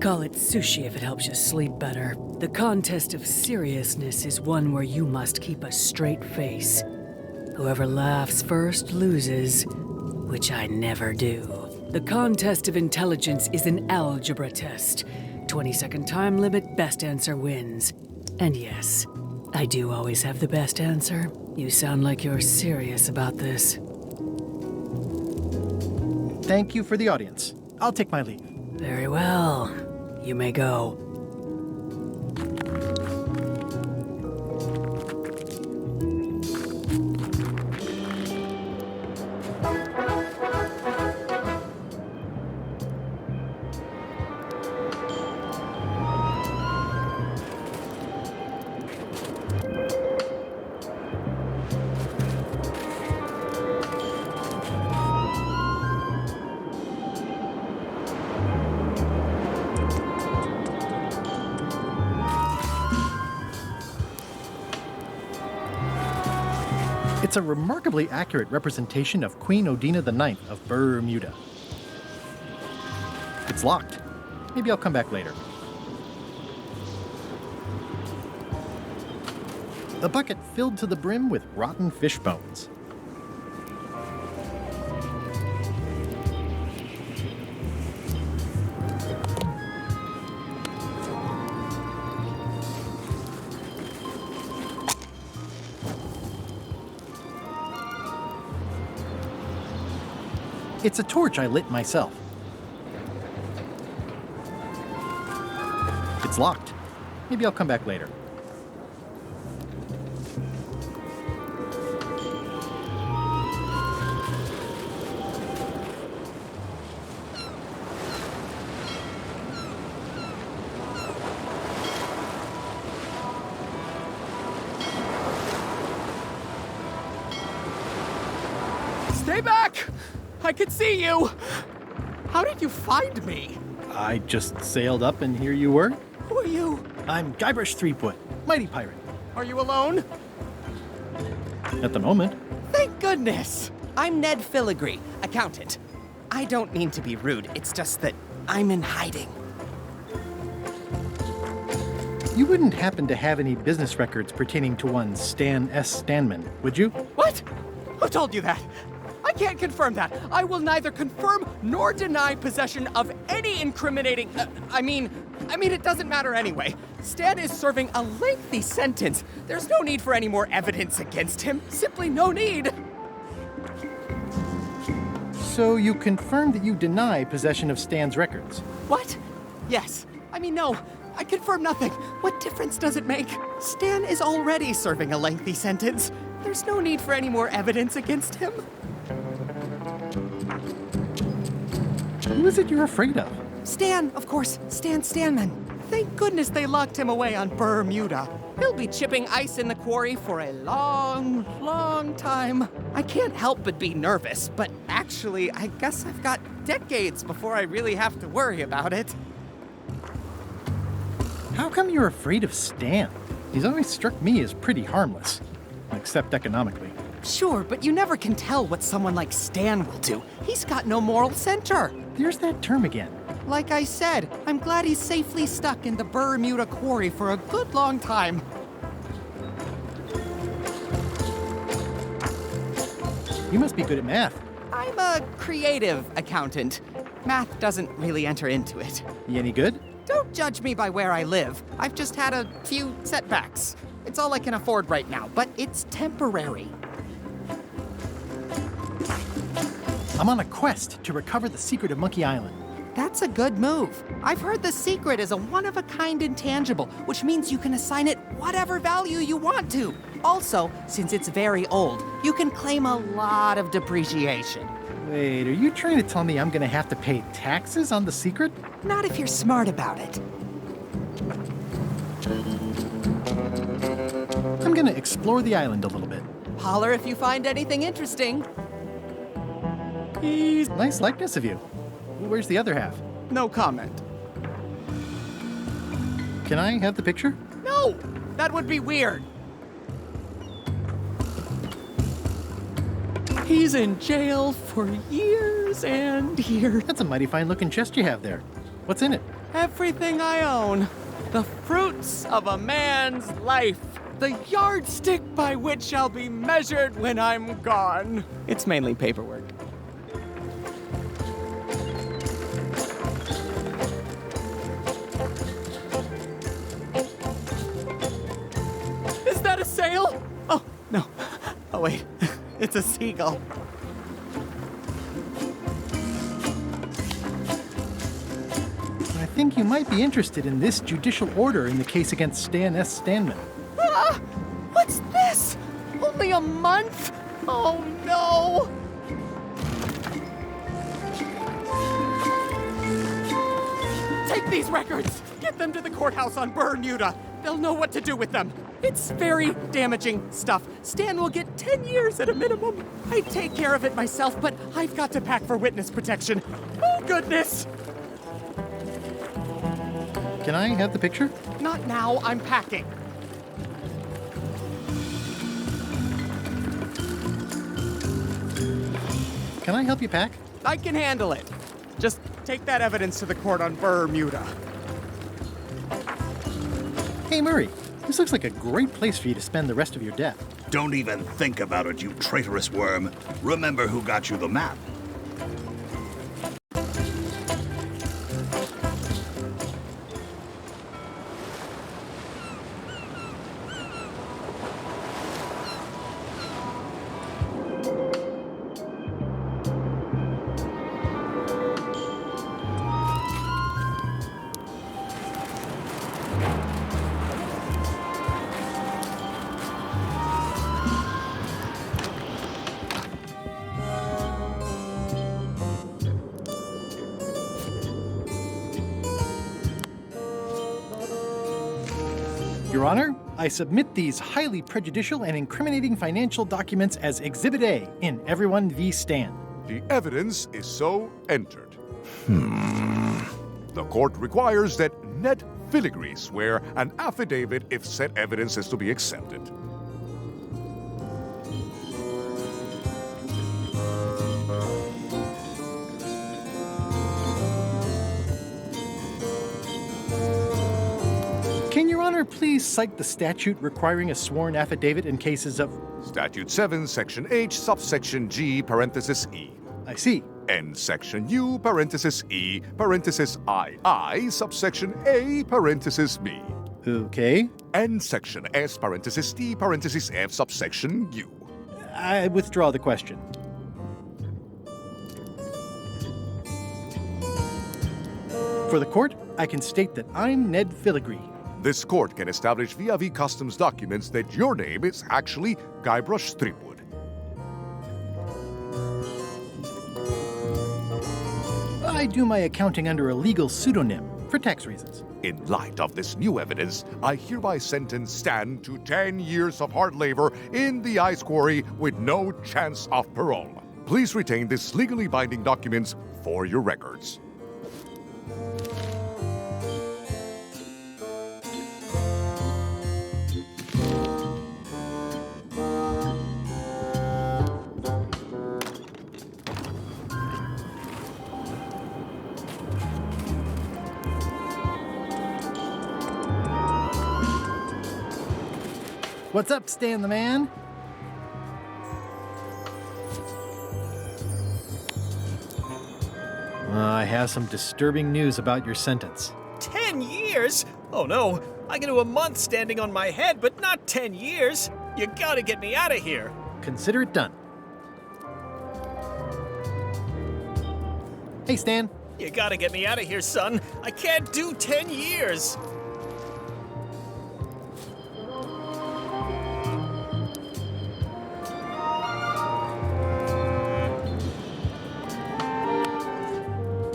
Call it sushi if it helps you sleep better. The contest of seriousness is one where you must keep a straight face. Whoever laughs first loses, which I never do. The contest of intelligence is an algebra test. 20-second time limit, best answer wins. And yes, I do always have the best answer. You sound like you're serious about this. Thank you for the audience. I'll take my leave. Very well. You may go. It's a remarkably accurate representation of Queen Odina IX of Bermuda. It's locked. Maybe I'll come back later. A bucket filled to the brim with rotten fish bones. It's a torch I lit myself. It's locked. Maybe I'll come back later. Stay back! I can see you! How did you find me? I just sailed up and here you were. Who are you? I'm Guybrush Threepwood, mighty pirate. Are you alone? At the moment. Thank goodness! I'm Ned Filigree, accountant. I don't mean to be rude, it's just that I'm in hiding. You wouldn't happen to have any business records pertaining to one Stan S. Stanman, would you? What? Who told you that? I can't confirm that. I will neither confirm nor deny possession of any incriminating... I mean, it doesn't matter anyway. Stan is serving a lengthy sentence. There's no need for any more evidence against him. Simply no need. So you confirm that you deny possession of Stan's records? What? Yes. No. I confirm nothing. What difference does it make? Stan is already serving a lengthy sentence. There's no need for any more evidence against him. Who is it you're afraid of? Stan, of course. Stan Stanman. Thank goodness they locked him away on Bermuda. He'll be chipping ice in the quarry for a long, long time. I can't help but be nervous, but actually, I guess I've got decades before I really have to worry about it. How come you're afraid of Stan? He's always struck me as pretty harmless, except economically. Sure, but you never can tell what someone like Stan will do. He's got no moral center. There's that term again. Like I said, I'm glad he's safely stuck in the Bermuda quarry for a good long time. You must be good at math. I'm a creative accountant. Math doesn't really enter into it. You any good? Don't judge me by where I live. I've just had a few setbacks. It's all I can afford right now, but it's temporary. I'm on a quest to recover the secret of Monkey Island. That's a good move. I've heard the secret is a one-of-a-kind intangible, which means you can assign it whatever value you want to. Also, since it's very old, you can claim a lot of depreciation. Wait, are you trying to tell me I'm gonna have to pay taxes on the secret? Not if you're smart about it. I'm gonna explore the island a little bit. Holler if you find anything interesting. Nice likeness of you. Where's the other half? No comment. Can I have the picture? No! That would be weird. He's in jail for years and years. That's a mighty fine looking chest you have there. What's in it? Everything I own. The fruits of a man's life. The yardstick by which I'll be measured when I'm gone. It's mainly paperwork. Is that a sail? Oh, no. Oh, wait. It's a seagull. I think you might be interested in this judicial order in the case against Stan S. Stanman. Ah! What's this? Only a month? Oh, no! Take these records! Get them to the courthouse on Bermuda. They'll know what to do with them. It's very damaging stuff. Stan will get 10 years at a minimum. I'd take care of it myself, but I've got to pack for witness protection. Oh, goodness! Can I have the picture? Not now, I'm packing. Can I help you pack? I can handle it. Just take that evidence to the court on Bermuda. Hey, Murray. This looks like a great place for you to spend the rest of your death. Don't even think about it, you traitorous worm. Remember who got you the map. Your Honor, I submit these highly prejudicial and incriminating financial documents as Exhibit A in Everyone v. Stan. The evidence is so entered. The court requires that Ned Filigree swear an affidavit if said evidence is to be accepted. Can Your Honor please cite the statute requiring a sworn affidavit in cases of... Statute 7, Section H, subsection G, parenthesis E. I see. And Section U, parenthesis E, parenthesis II, subsection A, parenthesis B. Okay. And Section S, parenthesis T, parenthesis F, subsection U. I withdraw the question. For the court, I can state that I'm Ned Filigree. This court can establish via customs documents that your name is actually Guybrush Threepwood. I do my accounting under a legal pseudonym for tax reasons. In light of this new evidence, I hereby sentence Stan to 10 years of hard labor in the ice quarry with no chance of parole. Please retain this legally binding documents for your records. What's up, Stan the Man? I have some disturbing news about your sentence. 10 years? Oh no, I can do a month standing on my head, but not 10 years. You gotta get me out of here. Consider it done. Hey, Stan. You gotta get me out of here, son. I can't do 10 years.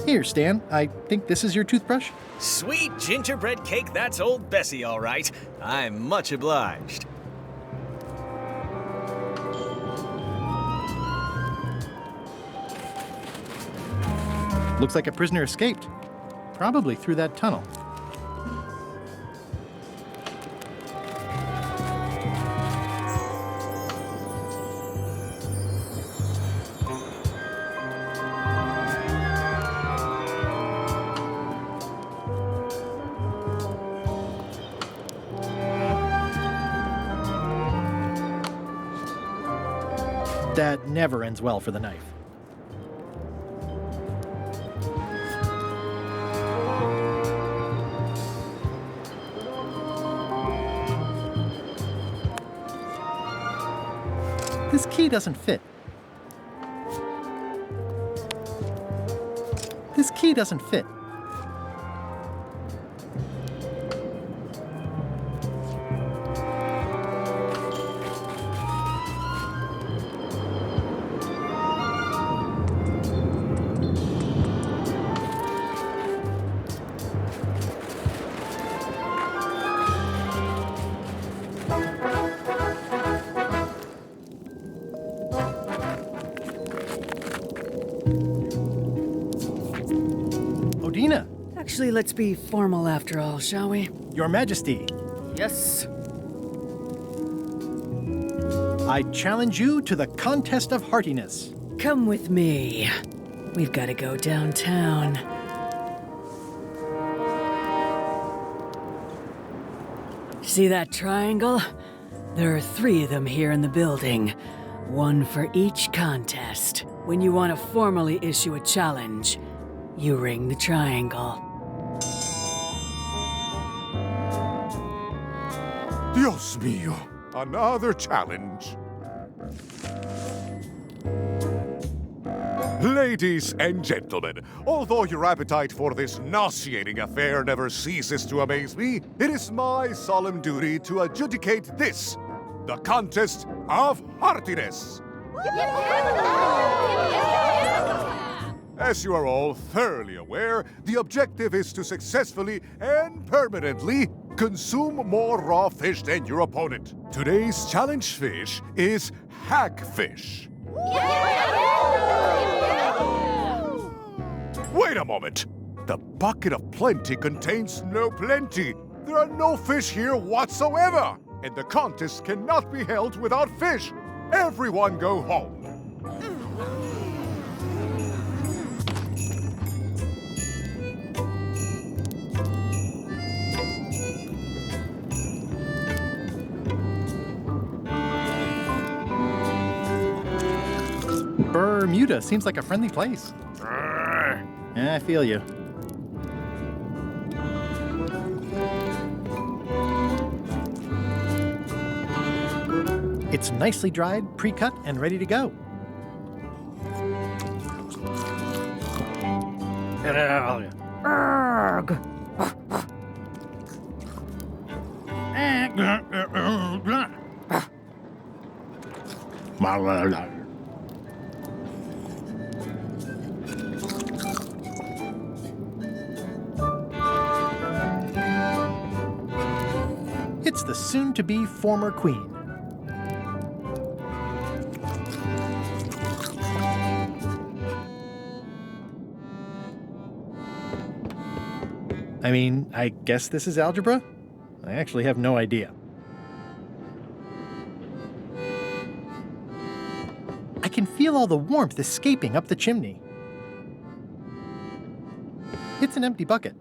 Here, Stan. I think this is your toothbrush. Sweet gingerbread cake, that's old Bessie, all right. I'm much obliged. Looks like a prisoner escaped. Probably through that tunnel. That never ends well for the knife. This key doesn't fit. This key doesn't fit. Odina! Actually, let's be formal after all, shall we? Your Majesty! Yes. I challenge you to the contest of heartiness. Come with me. We've got to go downtown. See that triangle? There are 3 of them here in the building. 1 for each contest. When you want to formally issue a challenge, you ring the triangle. Dios mío, another challenge. Ladies and gentlemen, although your appetite for this nauseating affair never ceases to amaze me, it is my solemn duty to adjudicate this, the contest of heartiness. As you are all thoroughly aware, the objective is to successfully and permanently consume more raw fish than your opponent. Today's challenge fish is hagfish. Wait a moment! The bucket of plenty contains no plenty. There are no fish here whatsoever, and the contest cannot be held without fish. Everyone go home. Bermuda seems like a friendly place. Yeah, I feel you. It's nicely dried, pre-cut, and ready to go. It's the soon-to-be former queen. I mean, I guess this is algebra? I actually have no idea. I can feel all the warmth escaping up the chimney. It's an empty bucket.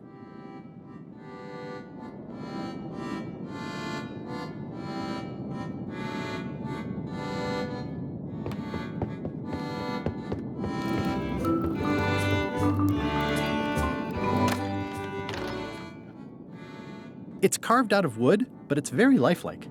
It's carved out of wood, but it's very lifelike.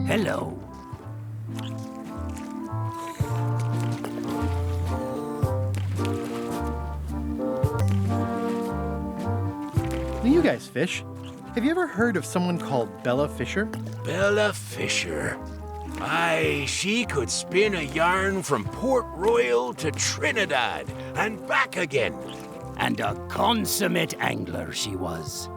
Hello. You guys fish. Have you ever heard of someone called Bella Fisher? Bella Fisher. Aye, she could spin a yarn from Port Royal to Trinidad and back again. And a consummate angler she was.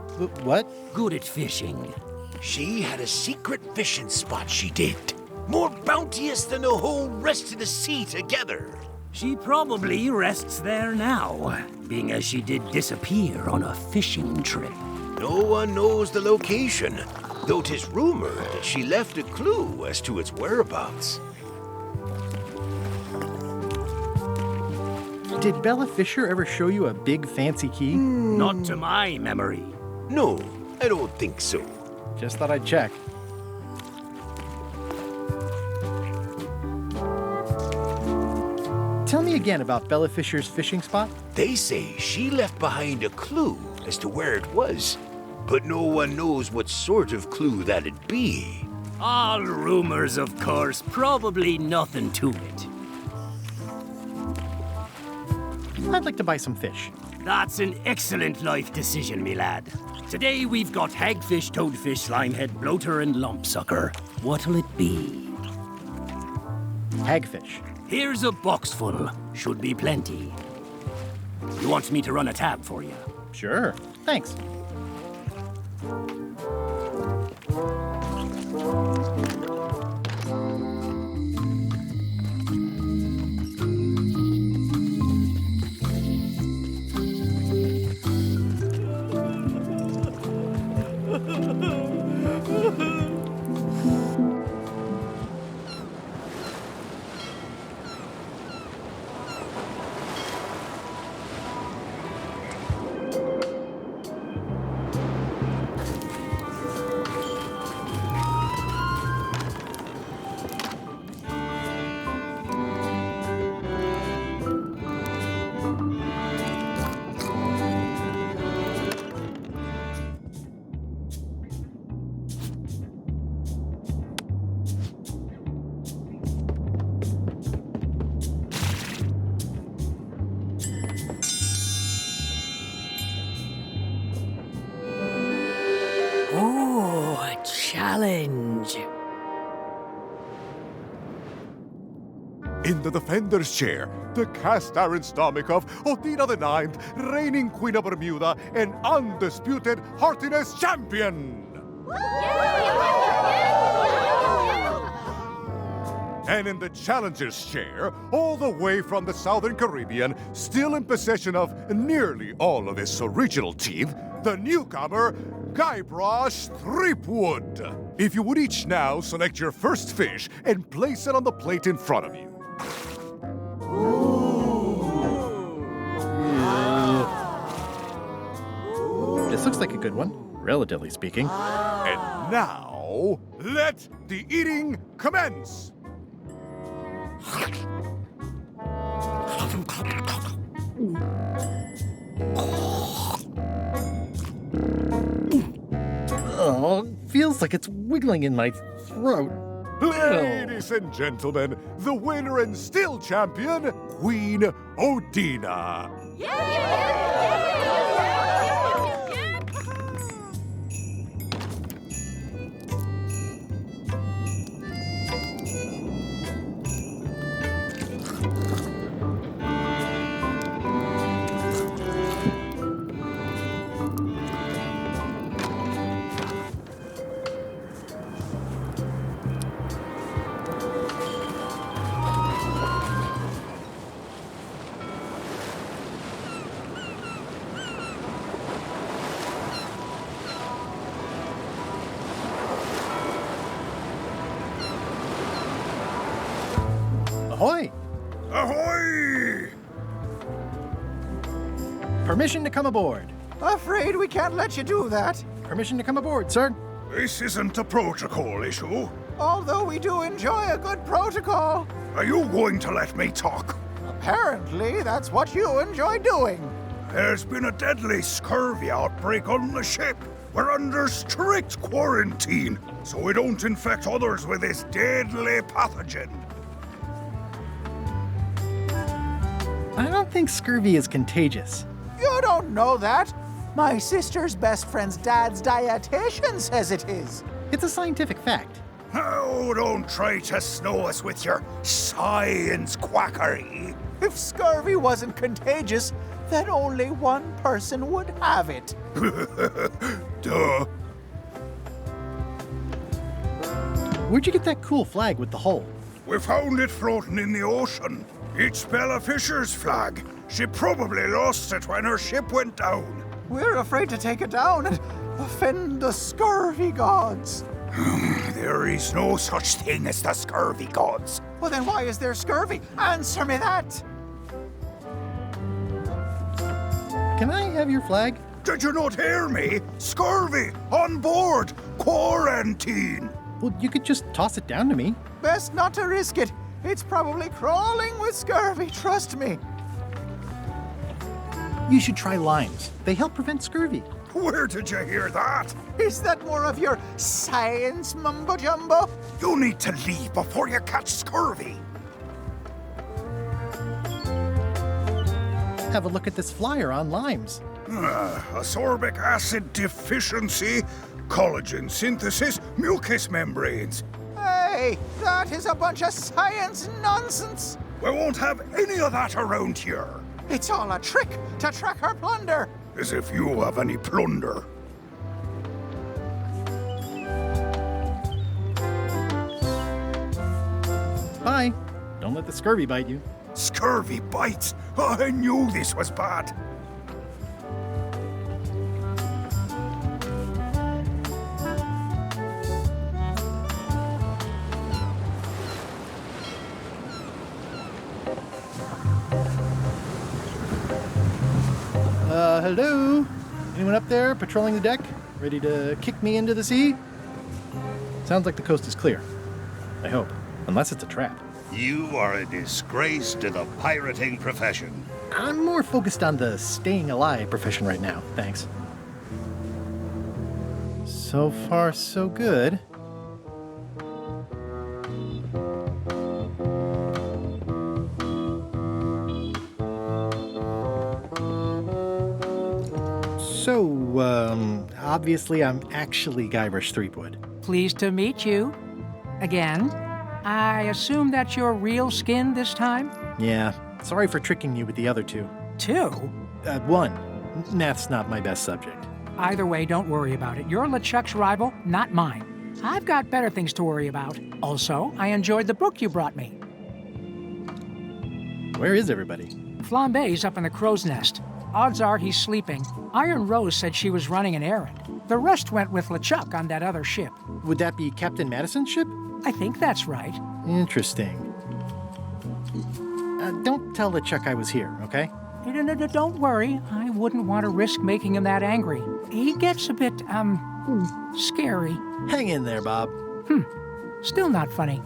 What? Good at fishing. She had a secret fishing spot, she did. More bounteous than the whole rest of the sea together. She probably rests there now, being as she did disappear on a fishing trip. No one knows the location, though 'tis rumored that she left a clue as to its whereabouts. Did Bella Fisher ever show you a big fancy key? Not to my memory. No, I don't think so. Just thought I'd check. Tell me again about Bella Fisher's fishing spot. They say she left behind a clue as to where it was, but no one knows what sort of clue that'd be. All rumors, of course, probably nothing to it. I'd like to buy some fish. That's an excellent life decision, me lad. Today we've got hagfish, toadfish, slimehead, bloater, and lumpsucker. What'll it be? Hagfish. Here's a box full. Should be plenty. You want me to run a tab for you? Sure. Thanks. Challenge. In the defender's chair, the cast iron stomach of Otina the Ninth, reigning Queen of Bermuda and undisputed heartiness champion! And in the challenger's chair, all the way from the Southern Caribbean, still in possession of nearly all of his original teeth, the newcomer, Guybrush Threepwood. If you would each now select your first fish and place it on the plate in front of you. This looks like a good one, relatively speaking. And now, let the eating commence! Oh, feels like it's wiggling in my throat. Ladies and gentlemen, the winner and still champion, Queen Odina. Ahoy! Ahoy! Permission to come aboard. Afraid we can't let you do that. Permission to come aboard, sir. This isn't a protocol issue. Although we do enjoy a good protocol. Are you going to let me talk? Apparently, that's what you enjoy doing. There's been a deadly scurvy outbreak on the ship. We're under strict quarantine, so we don't infect others with this deadly pathogen. I don't think scurvy is contagious. You don't know that. My sister's best friend's dad's dietitian says it is. It's a scientific fact. Oh, don't try to snow us with your science quackery. If scurvy wasn't contagious, then only one person would have it. Duh. Where'd you get that cool flag with the hole? We found it floating in the ocean. It's Bella Fisher's flag. She probably lost it when her ship went down. We're afraid to take it down and offend the scurvy gods. There is no such thing as the scurvy gods. Well, then why is there scurvy? Answer me that. Can I have your flag? Did you not hear me? Scurvy! On board! Quarantine! Well, you could just toss it down to me. Best not to risk it. It's probably crawling with scurvy, trust me. You should try limes. They help prevent scurvy. Where did you hear that? Is that more of your science mumbo-jumbo? You need to leave before you catch scurvy. Have a look at this flyer on limes. Ascorbic acid deficiency, collagen synthesis, mucous membranes. Hey, that is a bunch of science nonsense. We won't have any of that around here. It's all a trick to track our plunder. As if you have any plunder. Bye. Don't let the scurvy bite you. Scurvy bites? I knew this was bad. Hello? Anyone up there patrolling the deck? Ready to kick me into the sea? Sounds like the coast is clear. I hope. Unless it's a trap. You are a disgrace to the pirating profession. I'm more focused on the staying alive profession right now, thanks. So far, so good. So, obviously I'm actually Guybrush Threepwood. Pleased to meet you. Again. I assume that's your real skin this time? Yeah, sorry for tricking you with the other two. Two? One. Math's not my best subject. Either way, don't worry about it. You're LeChuck's rival, not mine. I've got better things to worry about. Also, I enjoyed the book you brought me. Where is everybody? Flambe's up in the crow's nest. Odds are he's sleeping. Iron Rose said she was running an errand. The rest went with LeChuck on that other ship. Would that be Captain Madison's ship? I think that's right. Interesting. Don't tell LeChuck I was here, okay? No, don't worry. I wouldn't want to risk making him that angry. He gets a bit, scary. Hang in there, Bob. Still not funny.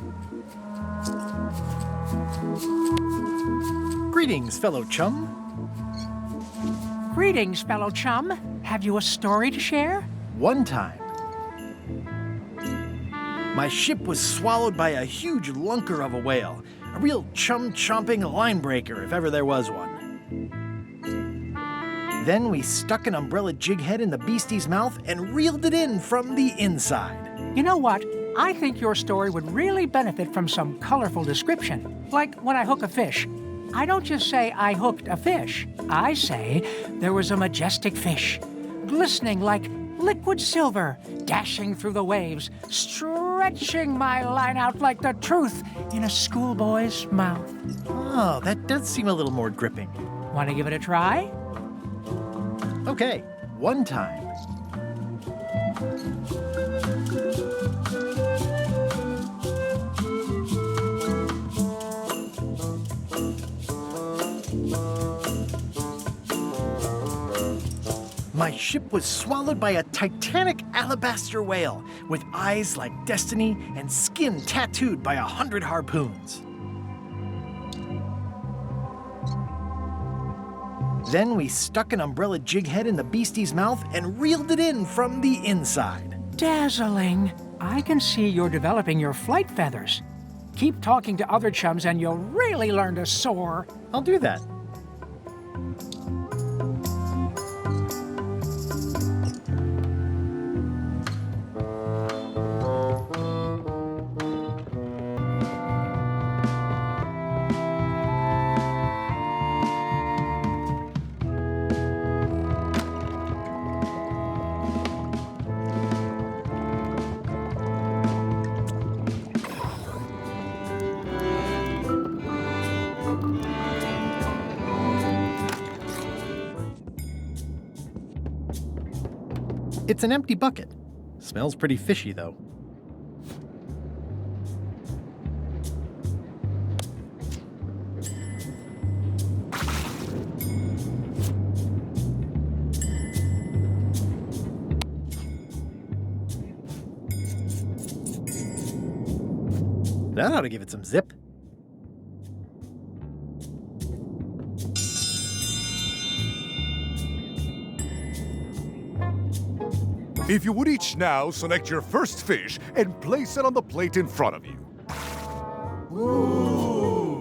Greetings, fellow chum. Greetings, fellow chum. Have you a story to share? One time, my ship was swallowed by a huge lunker of a whale. A real chum-chomping line breaker, if ever there was one. Then we stuck an umbrella jig head in the beastie's mouth and reeled it in from the inside. You know what? I think your story would really benefit from some colorful description. Like when I hook a fish. I don't just say I hooked a fish. I say there was a majestic fish, glistening like liquid silver, dashing through the waves, stretching my line out like the truth in a schoolboy's mouth. Oh, that does seem a little more gripping. Want to give it a try? Okay, one time. My ship was swallowed by a titanic alabaster whale with eyes like destiny and skin tattooed by 100 harpoons. Then we stuck an umbrella jig head in the beastie's mouth and reeled it in from the inside. Dazzling. I can see you're developing your flight feathers. Keep talking to other chums and you'll really learn to soar. I'll do that. It's an empty bucket. Smells pretty fishy, though. That ought to give it some zip. If you would each now select your first fish and place it on the plate in front of you. Ooh.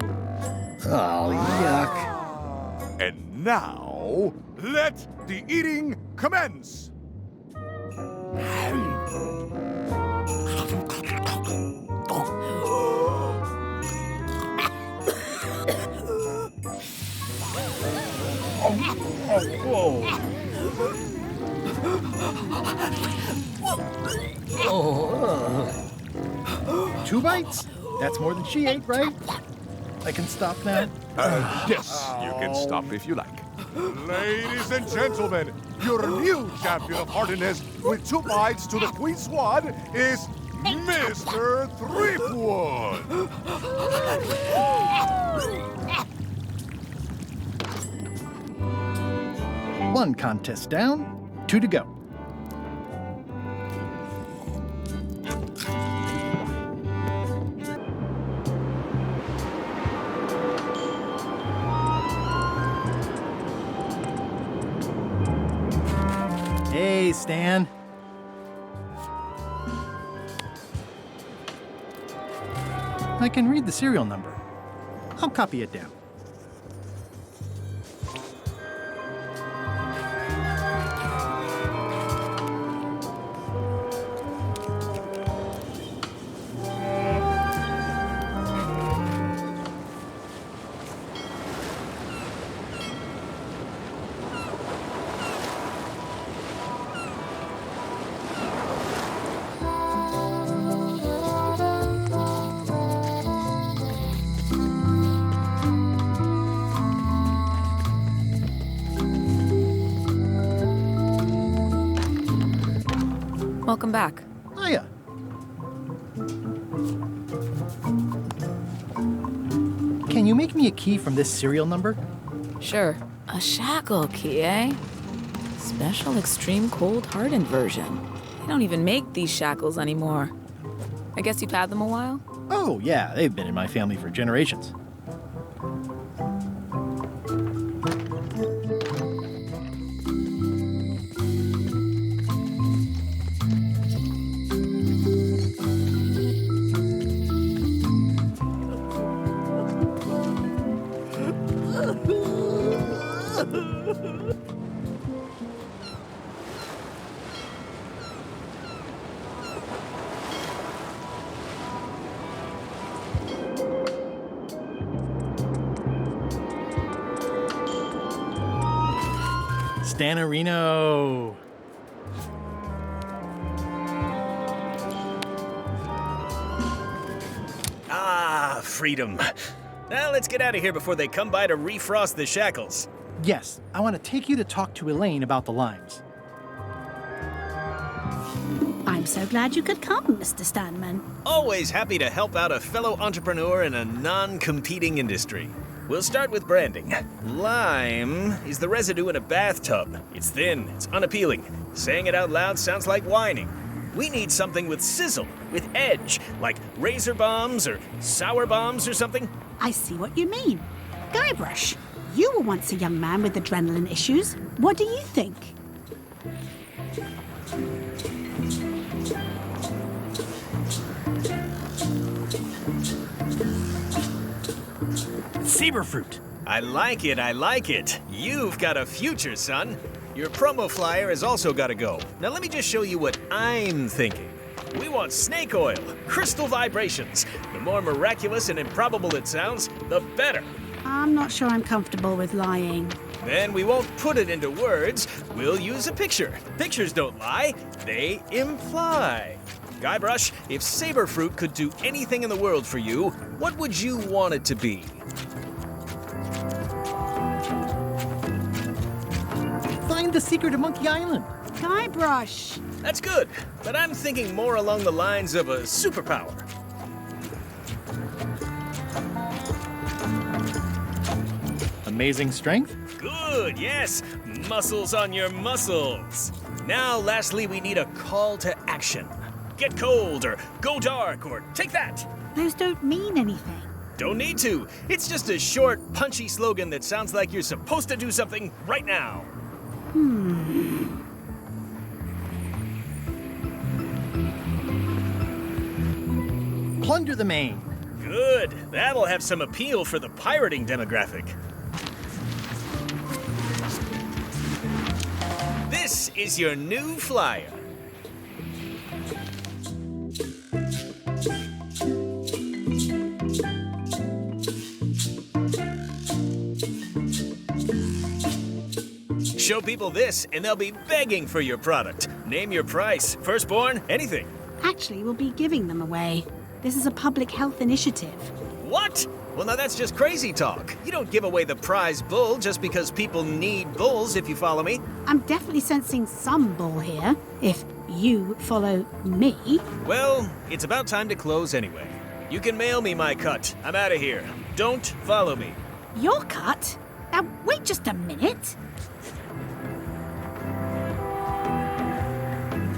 Oh, yuck. And now, let the eating commence. Whoa. Oh. 2 bites? That's more than she ate, right? I can stop now? Yes, you can stop if you like. Ladies and gentlemen, your new champion of hardiness with 2 bites to the Queen Swan is Mr. Threepwood. One contest down, 2 to go. Hey, Stan. I can read the serial number. I'll copy it down. Welcome back. Hiya. Can you make me a key from this serial number? Sure. A shackle key, eh? Special extreme cold hardened version. They don't even make these shackles anymore. I guess you've had them a while? Oh, yeah, they've been in my family for generations. Stanarino. Ah, freedom. Now let's get out of here before they come by to refrost the shackles. Yes, I want to take you to talk to Elaine about the limes. I'm so glad you could come, Mr. Stanman. Always happy to help out a fellow entrepreneur in a non-competing industry. We'll start with branding. Lime is the residue in a bathtub. It's thin, it's unappealing. Saying it out loud sounds like whining. We need something with sizzle, with edge, like razor bombs or sour bombs or something. I see what you mean. Guybrush, you were once a young man with adrenaline issues. What do you think? Saberfruit. I like it, I like it. You've got a future, son. Your promo flyer has also got to go. Now let me just show you what I'm thinking. We want snake oil, crystal vibrations. The more miraculous and improbable it sounds, the better. I'm not sure I'm comfortable with lying. Then we won't put it into words. We'll use a picture. Pictures don't lie, they imply. Guybrush, if Saberfruit could do anything in the world for you, what would you want it to be? Find the secret of Monkey Island. Guybrush. That's good, but I'm thinking more along the lines of a superpower. Amazing strength? Good, yes. Muscles on your muscles. Now, lastly, we need a call to action. Get cold, or go dark, or take that. Those don't mean anything. Don't need to. It's just a short, punchy slogan that sounds like you're supposed to do something right now. Plunder the main. Good. That'll have some appeal for the pirating demographic. This is your new flyer. Show people this, and they'll be begging for your product. Name your price, firstborn, anything. Actually, we'll be giving them away. This is a public health initiative. What? Well, now that's just crazy talk. You don't give away the prize bull just because people need bulls, if you follow me. I'm definitely sensing some bull here, if you follow me. Well, it's about time to close anyway. You can mail me my cut. I'm out of here. Don't follow me. Your cut? Now, wait just a minute.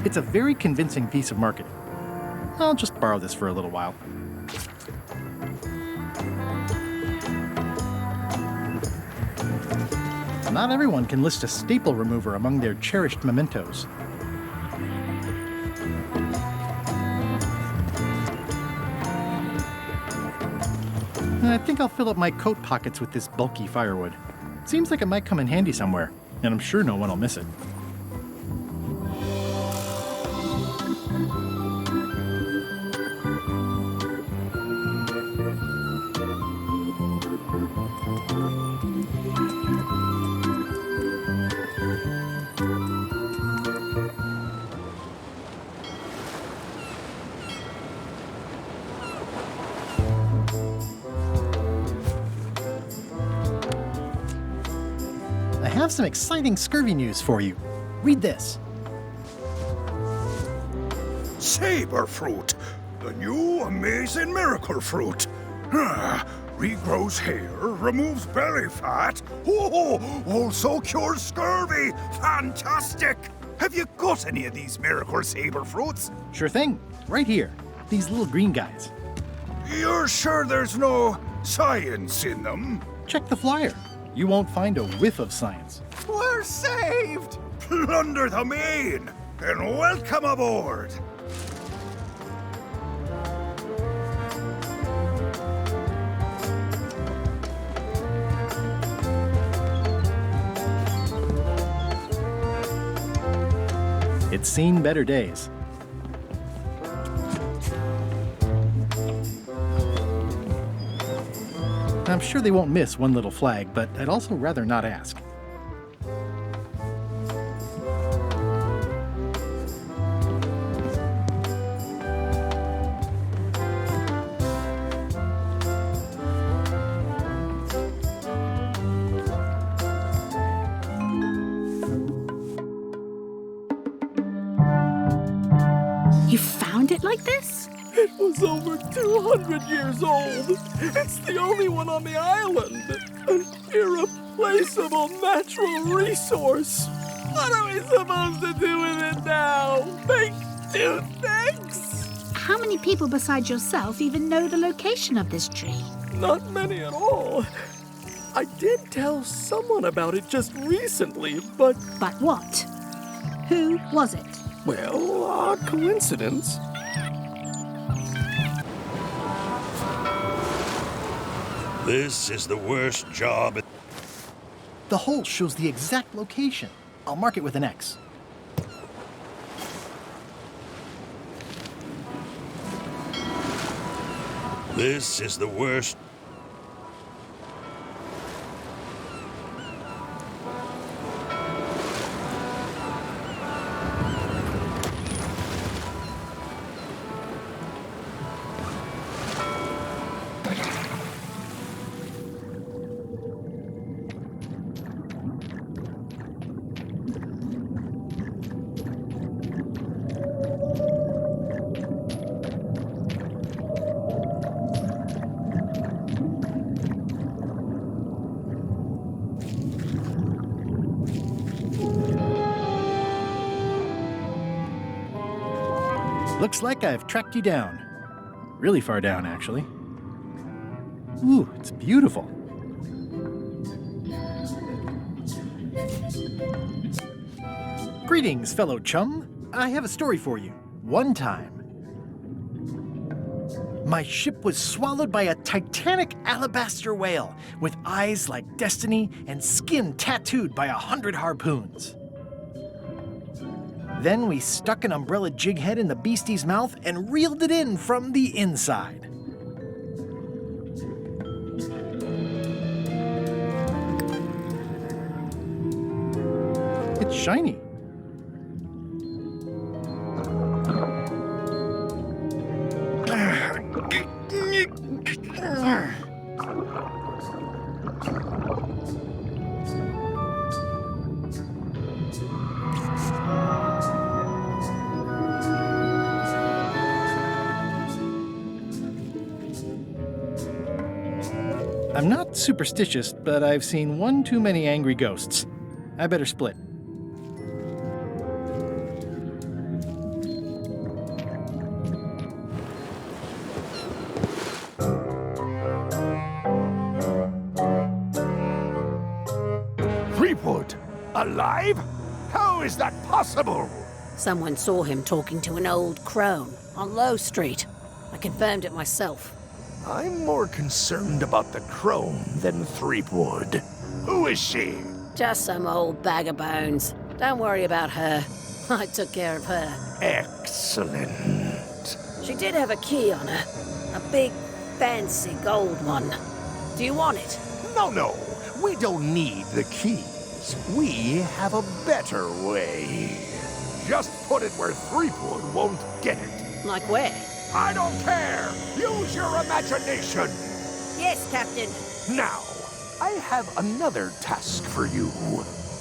It's a very convincing piece of marketing. I'll just borrow this for a little while. Not everyone can list a staple remover among their cherished mementos. I think I'll fill up my coat pockets with this bulky firewood. Seems like it might come in handy somewhere, and I'm sure no one will miss it. I have some exciting scurvy news for you. Read this. Saberfruit, the new amazing miracle fruit. Regrows hair, removes belly fat. Also cures scurvy. Fantastic! Have you got any of these miracle saberfruits? Sure thing. Right here. These little green guys. You're sure there's no science in them? Check the flyer. You won't find a whiff of science. We're saved! Plunder the main, and welcome aboard! It's seen better days. I'm sure they won't miss one little flag, but I'd also rather not ask. You found it like this? It was over 200 years old. It's the only one on the island. An irreplaceable natural resource. What are we supposed to do with it now? Make two things? How many people besides yourself even know the location of this tree? Not many at all. I did tell someone about it just recently, but... But what? Who was it? Well, odd coincidence. This is the worst job. The hole shows the exact location. I'll mark it with an X. This is the worst. Looks like I've tracked you down. Really far down, actually. Ooh, it's beautiful. Greetings, fellow chum. I have a story for you. One time, my ship was swallowed by a titanic alabaster whale with eyes like destiny and skin tattooed by 100 harpoons. Then we stuck an umbrella jig head in the beastie's mouth and reeled it in from the inside. It's shiny. I'm not superstitious, but I've seen one too many angry ghosts. I better split. Threepwood? Alive? How is that possible? Someone saw him talking to an old crone on Low Street. I confirmed it myself. I'm more concerned about the crone than Threepwood. Who is she? Just some old bag of bones. Don't worry about her. I took care of her. Excellent. She did have a key on her. A big, fancy gold one. Do you want it? No. We don't need the keys. We have a better way. Just put it where Threepwood won't get it. Like where? I don't care! Use your imagination! Yes, Captain. Now, I have another task for you.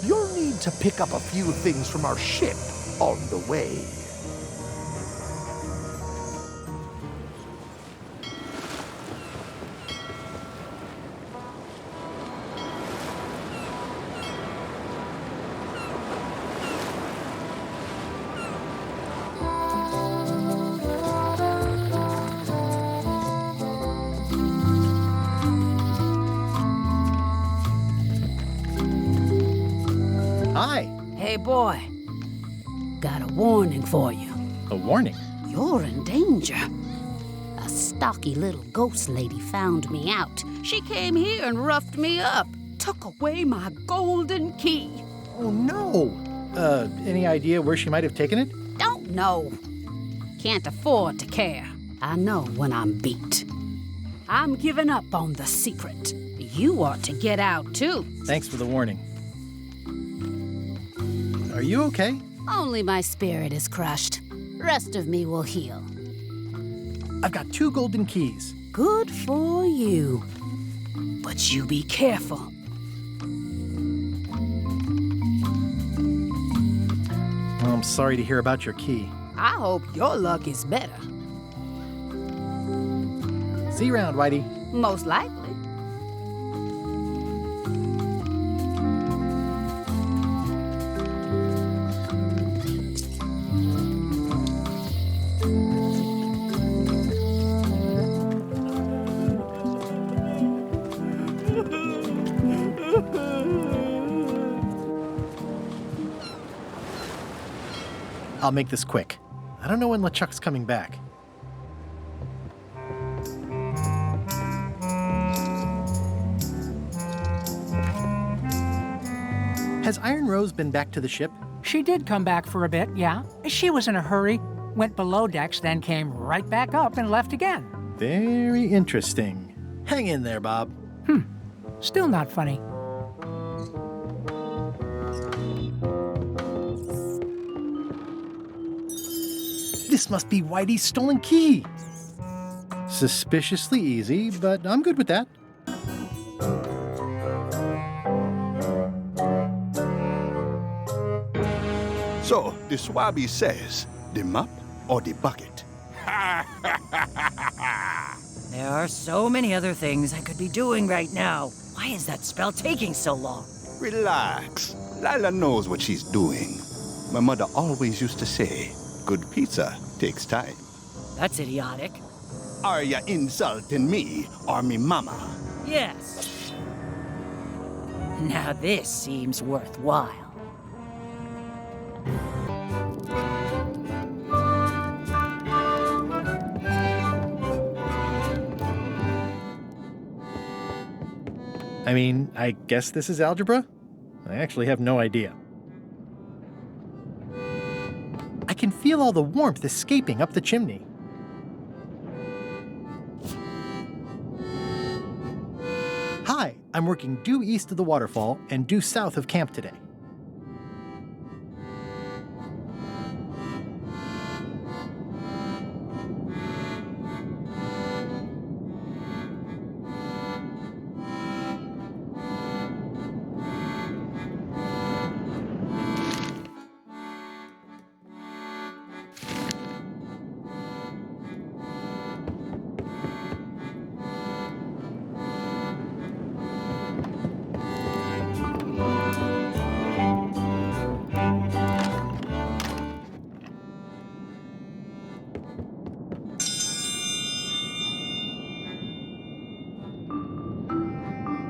You'll need to pick up a few things from our ship on the way. Hi. Hey, boy. Got a warning for you. A warning? You're in danger. A stocky little ghost lady found me out. She came here and roughed me up. Took away my golden key. Oh, no. Any idea where she might have taken it? Don't know. Can't afford to care. I know when I'm beat. I'm giving up on the secret. You ought to get out, too. Thanks for the warning. Are you okay? Only my spirit is crushed. Rest of me will heal. I've got 2 golden keys. Good for you. But you be careful. Well, I'm sorry to hear about your key. I hope your luck is better. See you around, Whitey. Most likely. I'll make this quick. I don't know when LeChuck's coming back. Has Iron Rose been back to the ship? She did come back for a bit, yeah. She was in a hurry, went below decks, then came right back up and left again. Very interesting. Hang in there, Bob. Still not funny. This must be Whitey's stolen key. Suspiciously easy, but I'm good with that. So, the Swabby says, the mop or the bucket? There are so many other things I could be doing right now. Why is that spell taking so long? Relax. Lila knows what she's doing. My mother always used to say, good pizza takes time. That's idiotic. Are ya insulting me or me mama? Yes. Now this seems worthwhile. I mean, I guess this is algebra? I actually have no idea. I can feel all the warmth escaping up the chimney. Hi, I'm working due east of the waterfall and due south of camp today.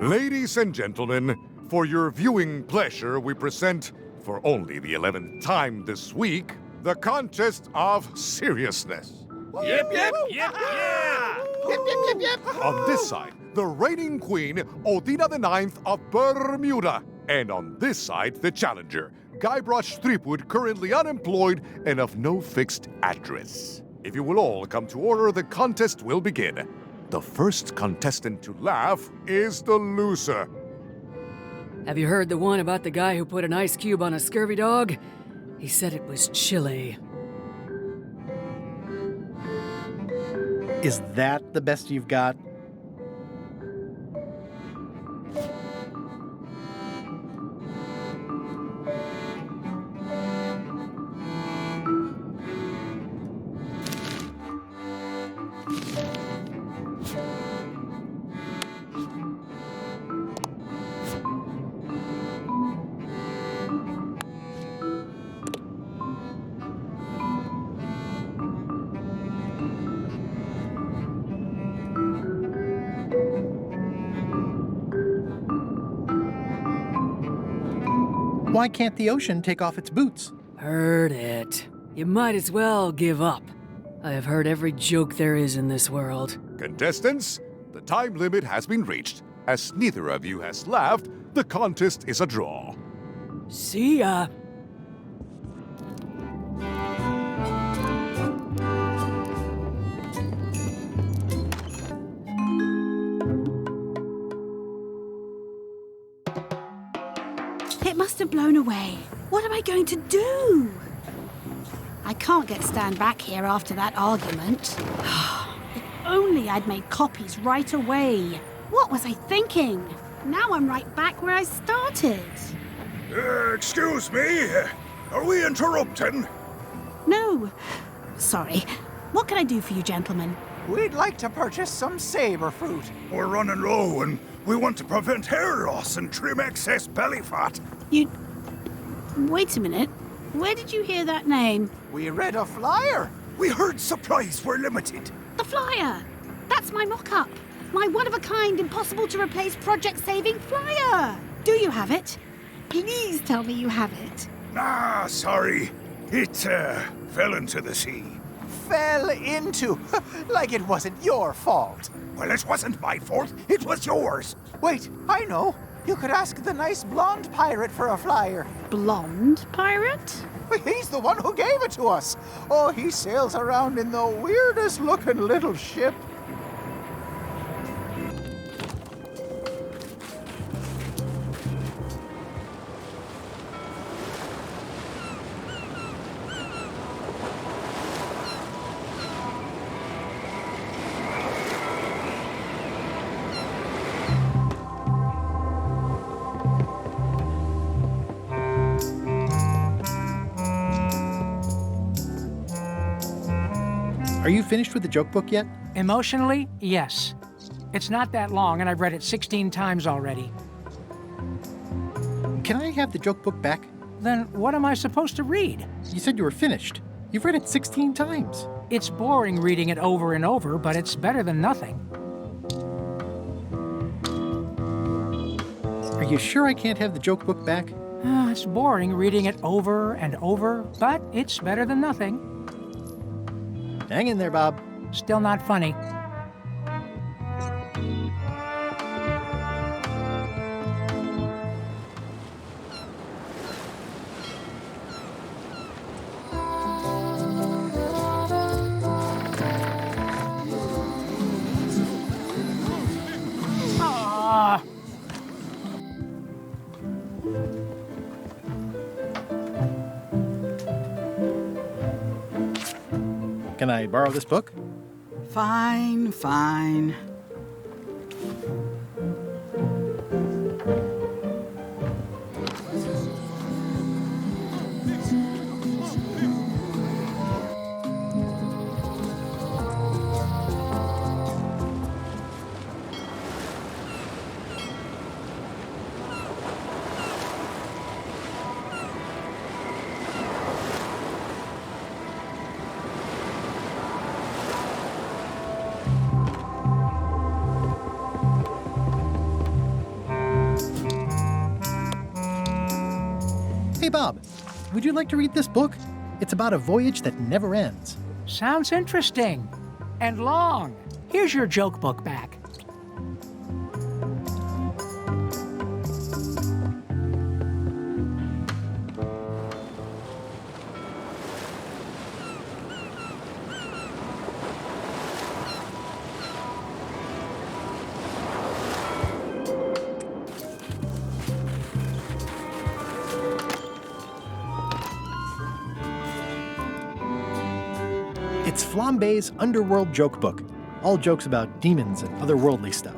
Ladies and gentlemen, for your viewing pleasure, we present, for only the 11th time this week, the contest of seriousness. Yep, yep, yep, yeah! Yep, yep, yep, yep. On this side, the reigning queen, Odina IX of Bermuda. And on this side, the challenger, Guybrush Threepwood, currently unemployed and of no fixed address. If you will all come to order, the contest will begin. The first contestant to laugh is the loser. Have you heard the one about the guy who put an ice cube on a scurvy dog? He said it was chilly. Is that the best you've got? Why can't the ocean take off its boots? Heard it. You might as well give up. I have heard every joke there is in this world. Contestants, the time limit has been reached. As neither of you has laughed, the contest is a draw. See ya. It must have blown away. What am I going to do? I can't get Stan back here after that argument. If only I'd made copies right away. What was I thinking? Now I'm right back where I started. Excuse me? Are we interrupting? No. Sorry. What can I do for you, gentlemen? We'd like to purchase some saber fruit. We're running low, and we want to prevent hair loss and trim excess belly fat. Wait a minute. Where did you hear that name? We read a flyer. We heard supplies were limited. The flyer! That's my mock-up. My one-of-a-kind, impossible-to-replace project-saving flyer. Do you have it? Please tell me you have it. Ah, sorry. It, fell into the sea. Fell into? Like it wasn't your fault. Well, it wasn't my fault. It was yours. Wait, I know. You could ask the nice blonde pirate for a flyer. Blonde pirate? He's the one who gave it to us. Oh, he sails around in the weirdest-looking little ship. Are you finished with the joke book yet? Emotionally, yes. It's not that long, and I've read it 16 times already. Can I have the joke book back? Then what am I supposed to read? You said you were finished. You've read it 16 times. It's boring reading it over and over, but it's better than nothing. Are you sure I can't have the joke book back? It's boring reading it over and over, but it's better than nothing. Hang in there, Bob. Still not funny. Can I borrow this book? Fine, fine. Hey, Bob, would you like to read this book? It's about a voyage that never ends. Sounds interesting. And long. Here's your joke book back. It's Flambe's Underworld joke book. All jokes about demons and otherworldly stuff.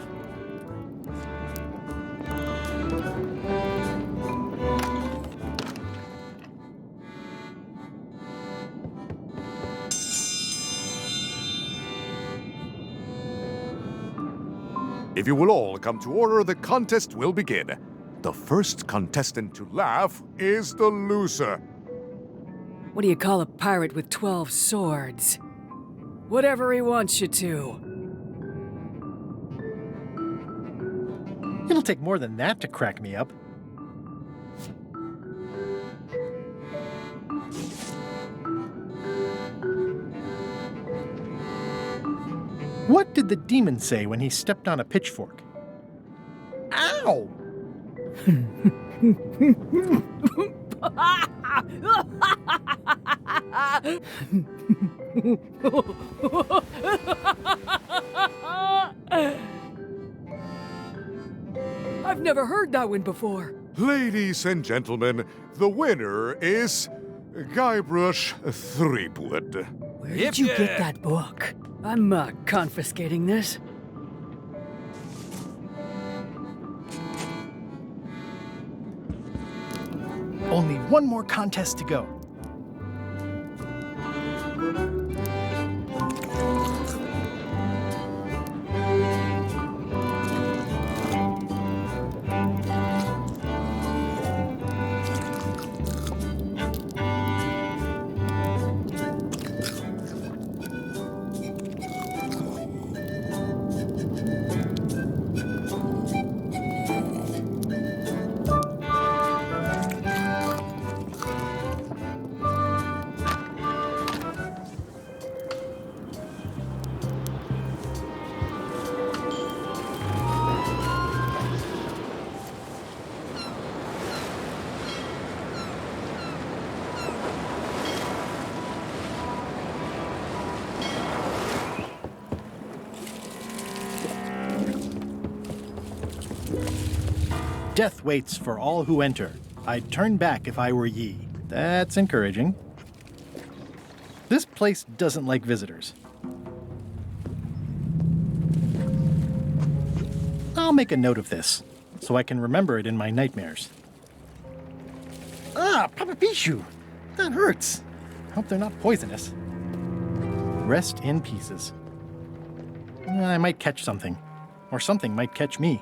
If you will all come to order, the contest will begin. The first contestant to laugh is the loser. What do you call a pirate with 12 swords? Whatever he wants you to. It'll take more than that to crack me up. What did the demon say when he stepped on a pitchfork? Ow! I've never heard that one before. Ladies and gentlemen, the winner is Guybrush Threepwood. Where did you get that book? I'm confiscating this. Only one more contest to go. Death waits for all who enter. I'd turn back if I were ye. That's encouraging. This place doesn't like visitors. I'll make a note of this, so I can remember it in my nightmares. Ah, Papa Pichu! That hurts. Hope they're not poisonous. Rest in pieces. I might catch something, or something might catch me.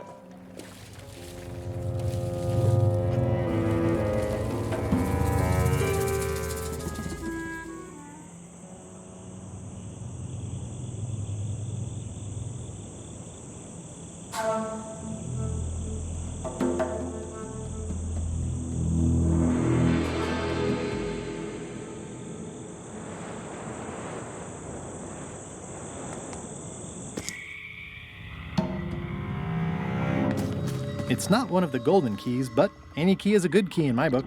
It's not one of the golden keys, but any key is a good key in my book.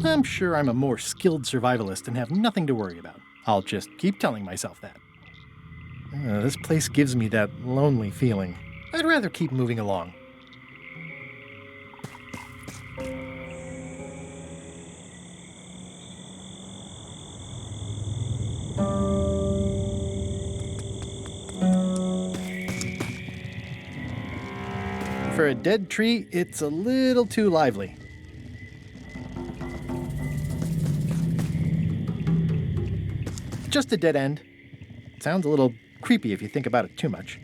I'm sure I'm a more skilled survivalist and have nothing to worry about. I'll just keep telling myself that. This place gives me that lonely feeling. I'd rather keep moving along. For a dead tree, it's a little too lively. Just a dead end. Sounds a little creepy if you think about it too much.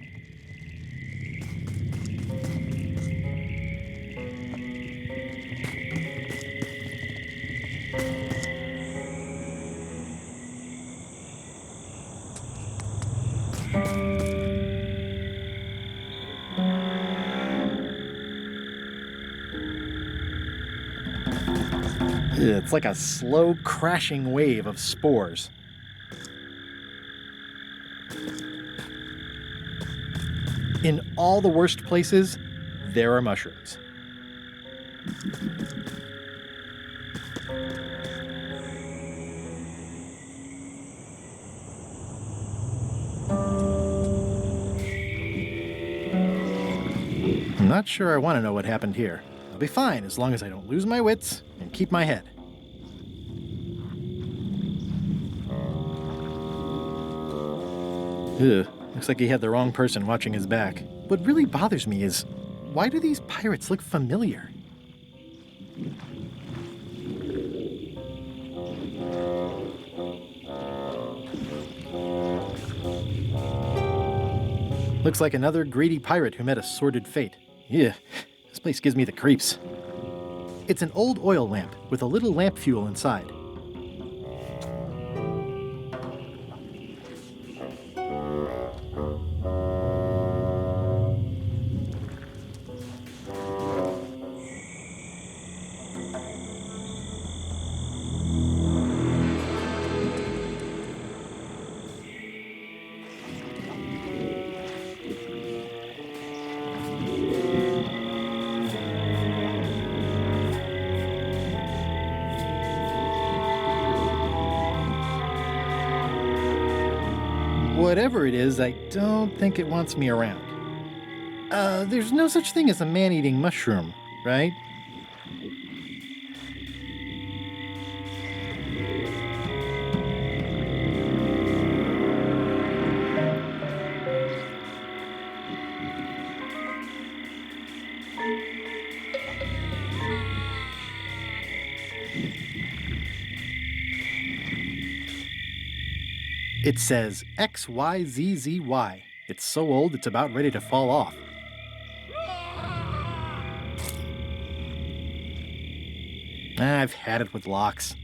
It's like a slow crashing wave of spores. In all the worst places, there are mushrooms. I'm not sure I want to know what happened here. I'll be fine as long as I don't lose my wits and keep my head. Ugh, looks like he had the wrong person watching his back. What really bothers me is, why do these pirates look familiar? Looks like another greedy pirate who met a sordid fate. Yeah, this place gives me the creeps. It's an old oil lamp with a little lamp fuel inside. Whatever it is, I don't think it wants me around. There's no such thing as a man-eating mushroom, right? It says XYZZY. It's so old it's about ready to fall off. I've had it with locks.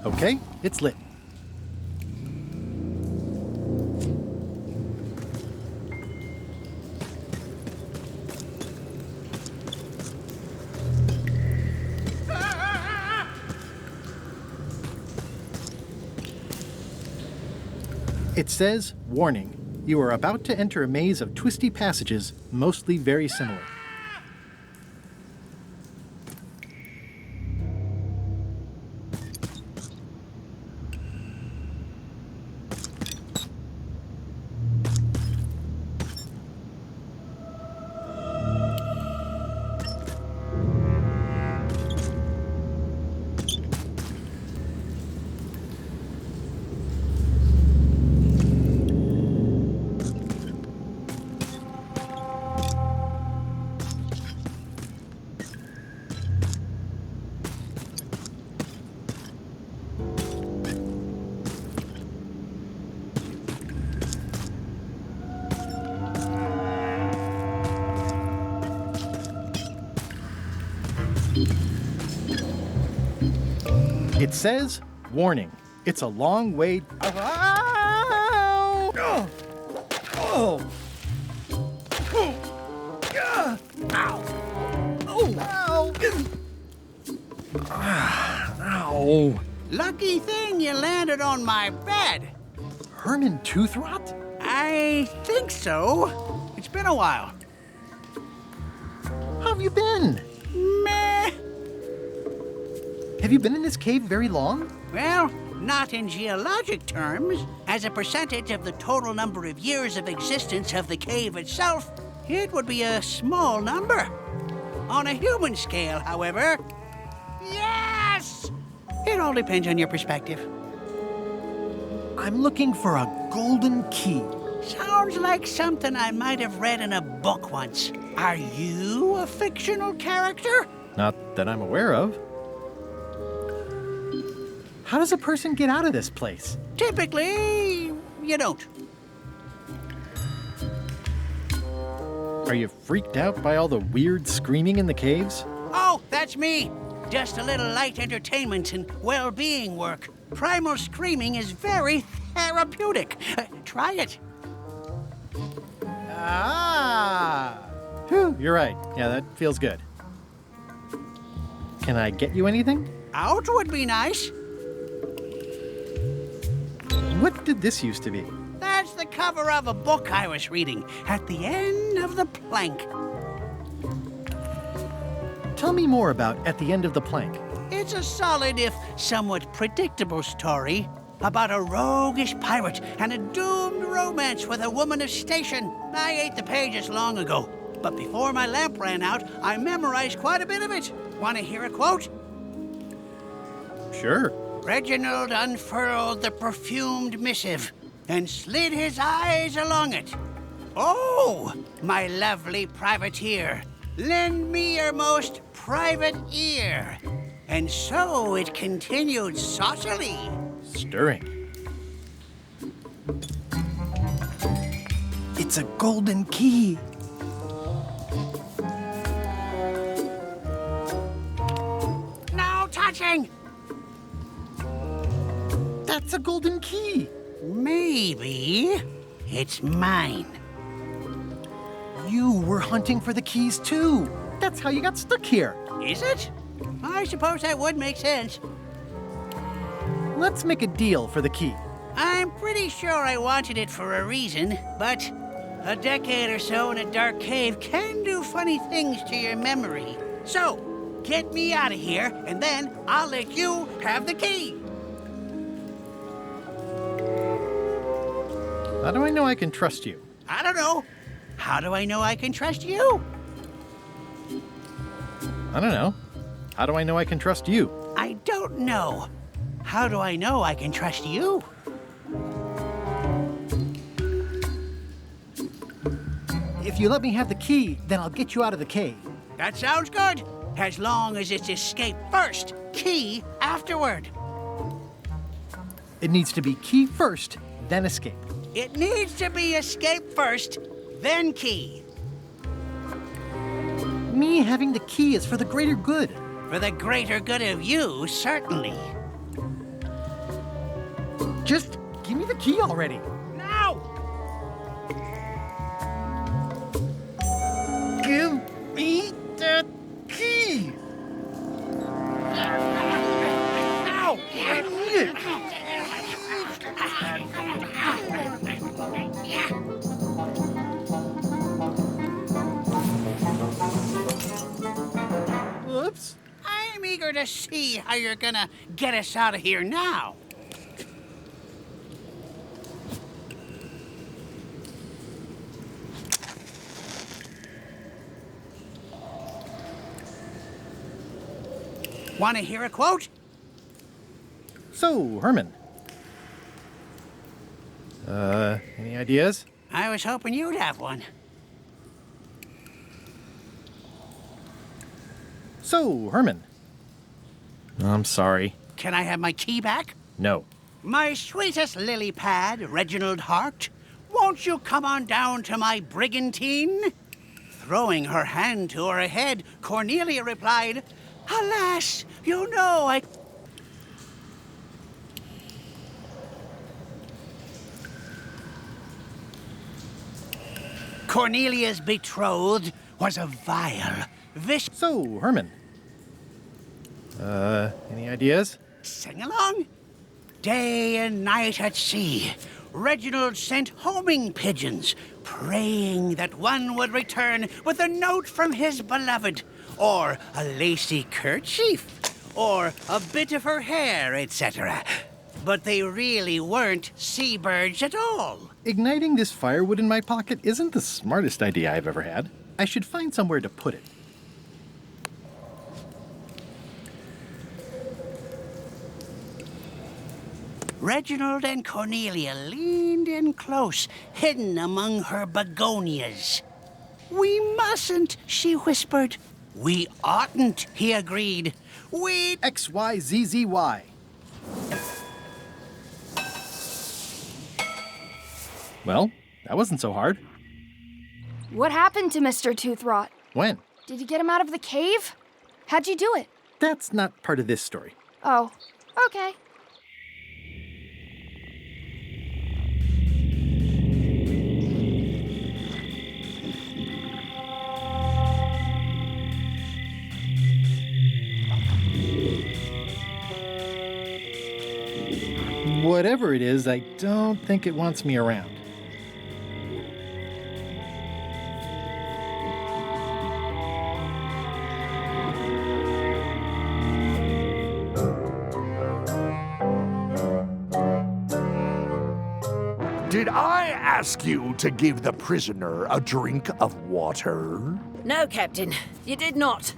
Okay, it's lit. It says, warning, you are about to enter a maze of twisty passages, mostly very similar. It says, warning, it's a long way... Ow. Lucky thing you landed on my bed. Herman Tooth Rot? I think so. It's been a while. How have you been? Meh. Have you been in this cave very long? Well, not in geologic terms. As a percentage of the total number of years of existence of the cave itself, it would be a small number. On a human scale, however, yes! It all depends on your perspective. I'm looking for a golden key. Sounds like something I might have read in a book once. Are you a fictional character? Not that I'm aware of. How does a person get out of this place? Typically, you don't. Are you freaked out by all the weird screaming in the caves? Oh, that's me. Just a little light entertainment and well-being work. Primal screaming is very therapeutic. Try it. Ah! Whew, you're right. Yeah, that feels good. Can I get you anything? Out would be nice. What did this used to be? That's the cover of a book I was reading. At the end of the plank. Tell me more about At the End of the Plank. It's a solid, if somewhat predictable story about a roguish pirate and a doomed romance with a woman of station. I ate the pages long ago, but before my lamp ran out, I memorized quite a bit of it. Want to hear a quote? Sure. Reginald unfurled the perfumed missive and slid his eyes along it. Oh, my lovely privateer, lend me your most private ear. And so it continued saucily. Stirring. It's a golden key. No touching! That's a golden key. Maybe it's mine. You were hunting for the keys too. That's how you got stuck here. Is it? I suppose that would make sense. Let's make a deal for the key. I'm pretty sure I wanted it for a reason, but a decade or so in a dark cave can do funny things to your memory. So, get me out of here, and then I'll let you have the key. How do I know I can trust you? I don't know. How do I know I can trust you? I don't know. How do I know I can trust you? I don't know. How do I know I can trust you? If you let me have the key, then I'll get you out of the cave. That sounds good. As long as it's escape first, key afterward. It needs to be key first, then escape. It needs to be escape first, then key. Me having the key is for the greater good. For the greater good of you, certainly. Just give me the key already. Now! Give me the key! Ow! I need it! I'm eager to see how you're gonna get us out of here now. Want to hear a quote? So, Herman. Any ideas? I was hoping you'd have one. So, Herman. I'm sorry. Can I have my key back? No. My sweetest lily pad, Reginald Hart, won't you come on down to my brigantine? Throwing her hand to her head, Cornelia replied, Alas, you know I... Cornelia's betrothed was a vile, vicious... So, Herman. Any ideas? Sing along. Day and night at sea, Reginald sent homing pigeons, praying that one would return with a note from his beloved, or a lacy kerchief, or a bit of her hair, etc. But they really weren't seabirds at all. Igniting this firewood in my pocket isn't the smartest idea I've ever had. I should find somewhere to put it. Reginald and Cornelia leaned in close, hidden among her begonias. We mustn't, she whispered. We oughtn't, he agreed. We... XYZZY. Well, that wasn't so hard. What happened to Mr. Toothrot? When? Did you get him out of the cave? How'd you do it? That's not part of this story. Oh, okay. Whatever it is, I don't think it wants me around. Did I ask you to give the prisoner a drink of water? No, Captain, you did not.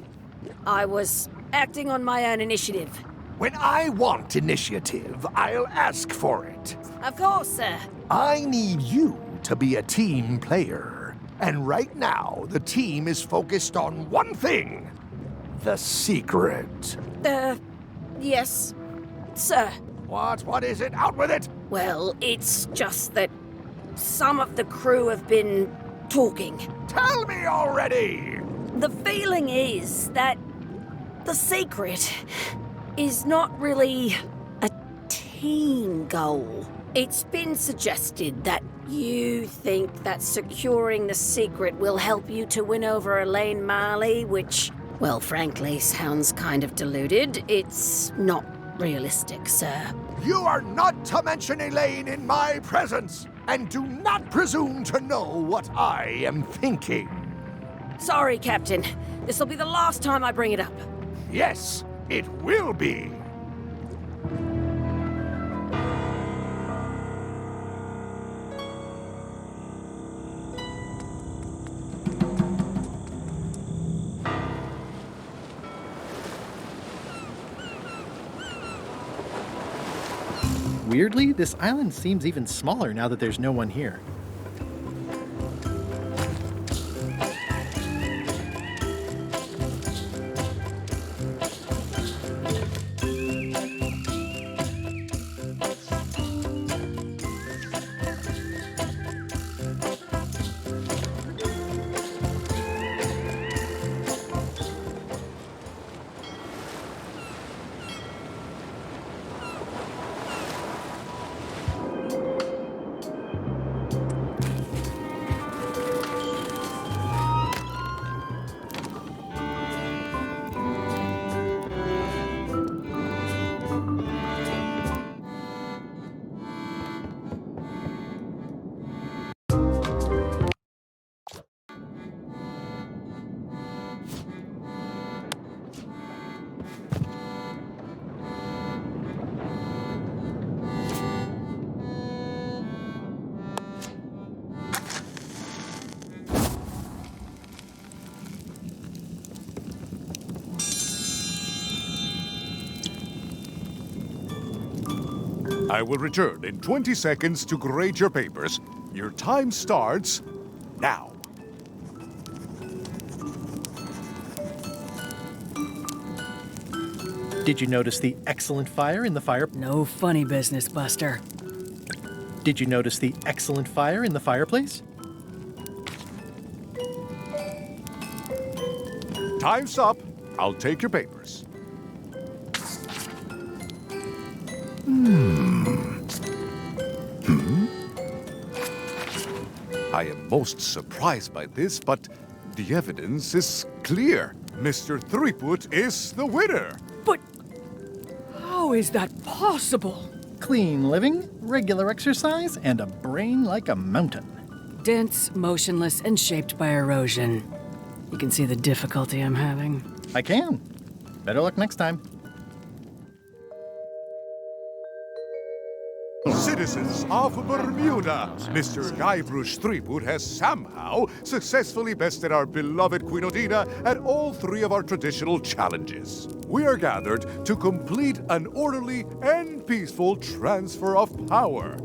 I was acting on my own initiative. When I want initiative, I'll ask for it. Of course, sir. I need you to be a team player. And right now, the team is focused on one thing. The secret. Yes, sir. What is it? Out with it! Well, it's just that some of the crew have been talking. Tell me already! The feeling is that the secret is not really a team goal. It's been suggested that you think that securing the secret will help you to win over Elaine Marley, which, well, frankly, sounds kind of deluded. It's not realistic, sir. You are not to mention Elaine in my presence, and do not presume to know what I am thinking. Sorry, Captain. This'll be the last time I bring it up. Yes, it will be. Weirdly, this island seems even smaller now that there's no one here. I will return in 20 seconds to grade your papers. Your time starts now. Did you notice the excellent fire in the fire? No funny business, Buster. Did you notice the excellent fire in the fireplace? Time's up. I'll take your papers. I am most surprised by this, but the evidence is clear. Mr. Threepwood is the winner. But how is that possible? Clean living, regular exercise, and a brain like a mountain. Dense, motionless, and shaped by erosion. You can see the difficulty I'm having. I can. Better luck next time. Citizens of Bermuda, Mr. Guybrush Threepwood has somehow successfully bested our beloved Queen Odina at all 3 of our traditional challenges. We are gathered to complete an orderly and peaceful transfer of power.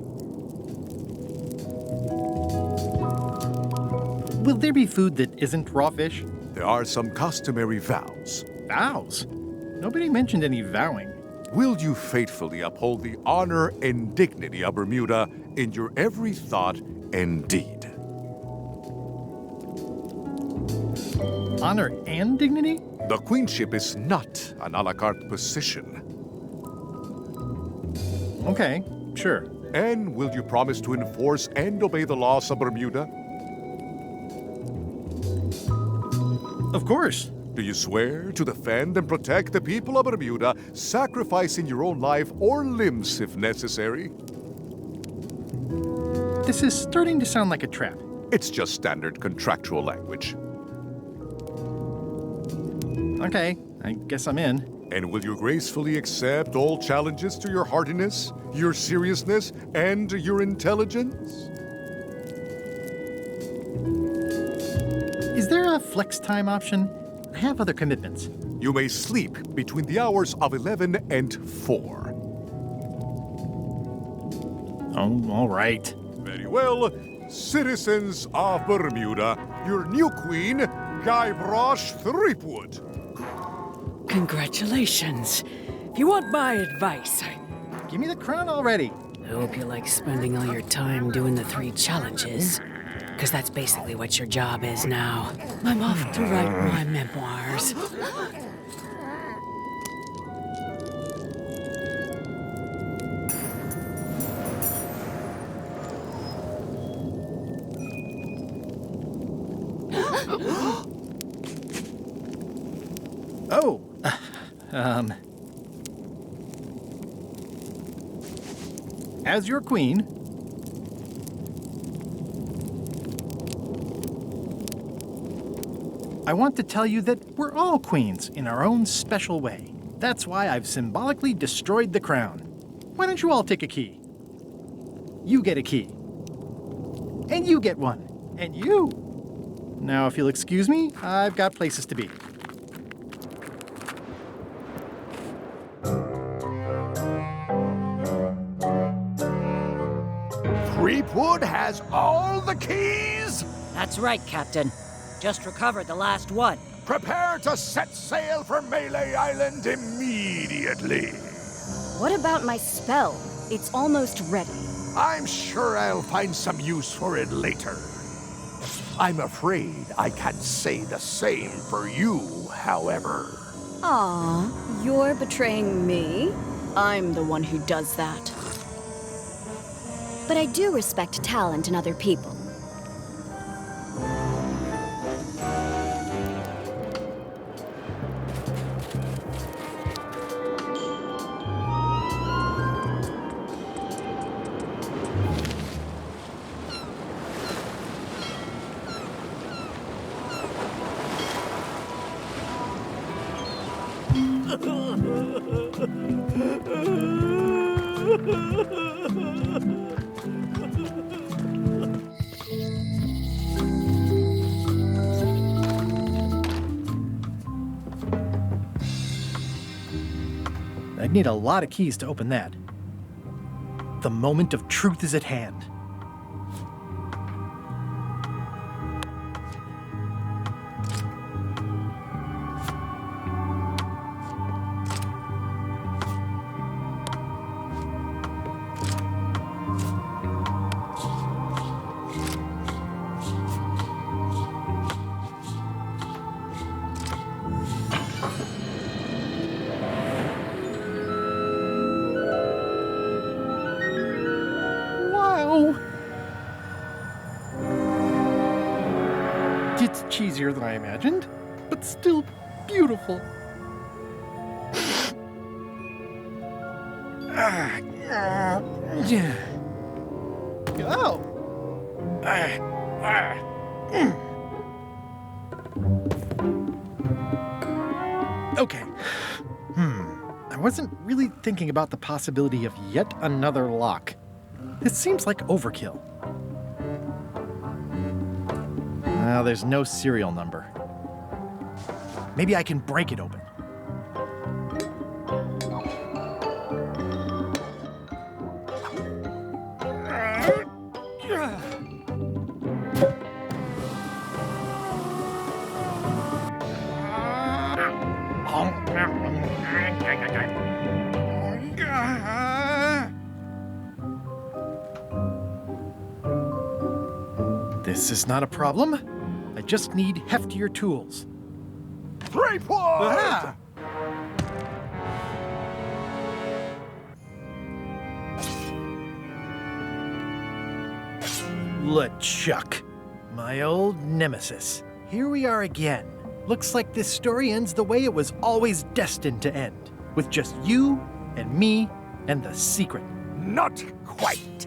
Will there be food that isn't raw fish? There are some customary vows. Vows? Nobody mentioned any vowing. Will you faithfully uphold the honor and dignity of Bermuda in your every thought and deed? Honor and dignity? The queenship is not an a la carte position. Okay, sure. And will you promise to enforce and obey the laws of Bermuda? Of course. Do you swear to defend and protect the people of Bermuda, sacrificing your own life or limbs if necessary? This is starting to sound like a trap. It's just standard contractual language. Okay, I guess I'm in. And will you gracefully accept all challenges to your hardiness, your seriousness, and your intelligence? Is there a flex time option? I have other commitments. You may sleep between the hours of 11 and 4. Oh, all right. Very well. Citizens of Bermuda, your new queen, Guybrush Threepwood. Congratulations. If you want my advice, Give me the crown already. I hope you like spending all your time doing the 3 challenges. Because that's basically what your job is now. I'm off to write my memoirs. Oh, as your queen, I want to tell you that we're all queens in our own special way. That's why I've symbolically destroyed the crown. Why don't you all take a key? You get a key. And you get one. And you. Now, if you'll excuse me, I've got places to be. Threepwood has all the keys? That's right, Captain. Just recovered the last one. Prepare to set sail for Melee Island immediately. What about my spell? It's almost ready. I'm sure I'll find some use for it later. I'm afraid I can't say the same for you, however. Aw, you're betraying me? I'm the one who does that. But I do respect talent in other people. I'd need a lot of keys to open that. The moment of truth is at hand. It's cheesier than I imagined, but still beautiful. Oh! Okay. I wasn't really thinking about the possibility of yet another lock. This seems like overkill. Well, there's no serial number. Maybe I can break it open. This is not a problem. I just need heftier tools. 3 points! LeChuck, my old nemesis. Here we are again. Looks like this story ends the way it was always destined to end, with just you and me and the secret. Not quite.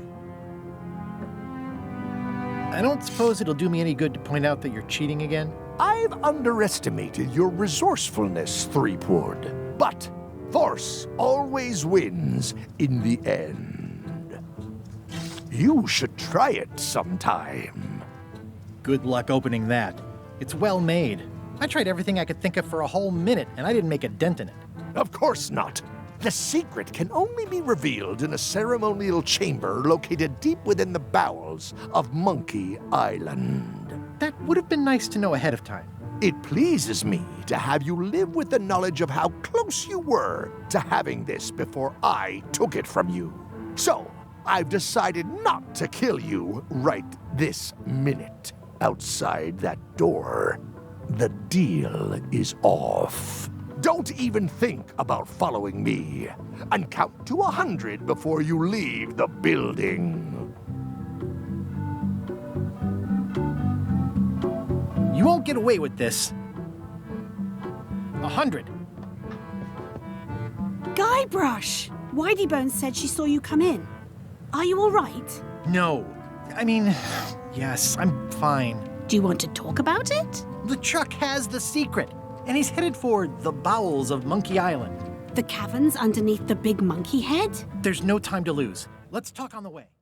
I don't suppose it'll do me any good to point out that you're cheating again? I've underestimated your resourcefulness, Threepwood. But force always wins in the end. You should try it sometime. Good luck opening that. It's well made. I tried everything I could think of for a whole minute, and I didn't make a dent in it. Of course not. The secret can only be revealed in a ceremonial chamber located deep within the bowels of Monkey Island. That would have been nice to know ahead of time. It pleases me to have you live with the knowledge of how close you were to having this before I took it from you. So, I've decided not to kill you right this minute. Outside that door, the deal is off. Don't even think about following me, and count to 100 before you leave the building. You won't get away with this. 100. Guybrush! Whiteybones said she saw you come in. Are you all right? No. I mean, yes, I'm fine. Do you want to talk about it? LeChuck has the secret, and he's headed for the bowels of Monkey Island. The caverns underneath the big monkey head? There's no time to lose. Let's talk on the way.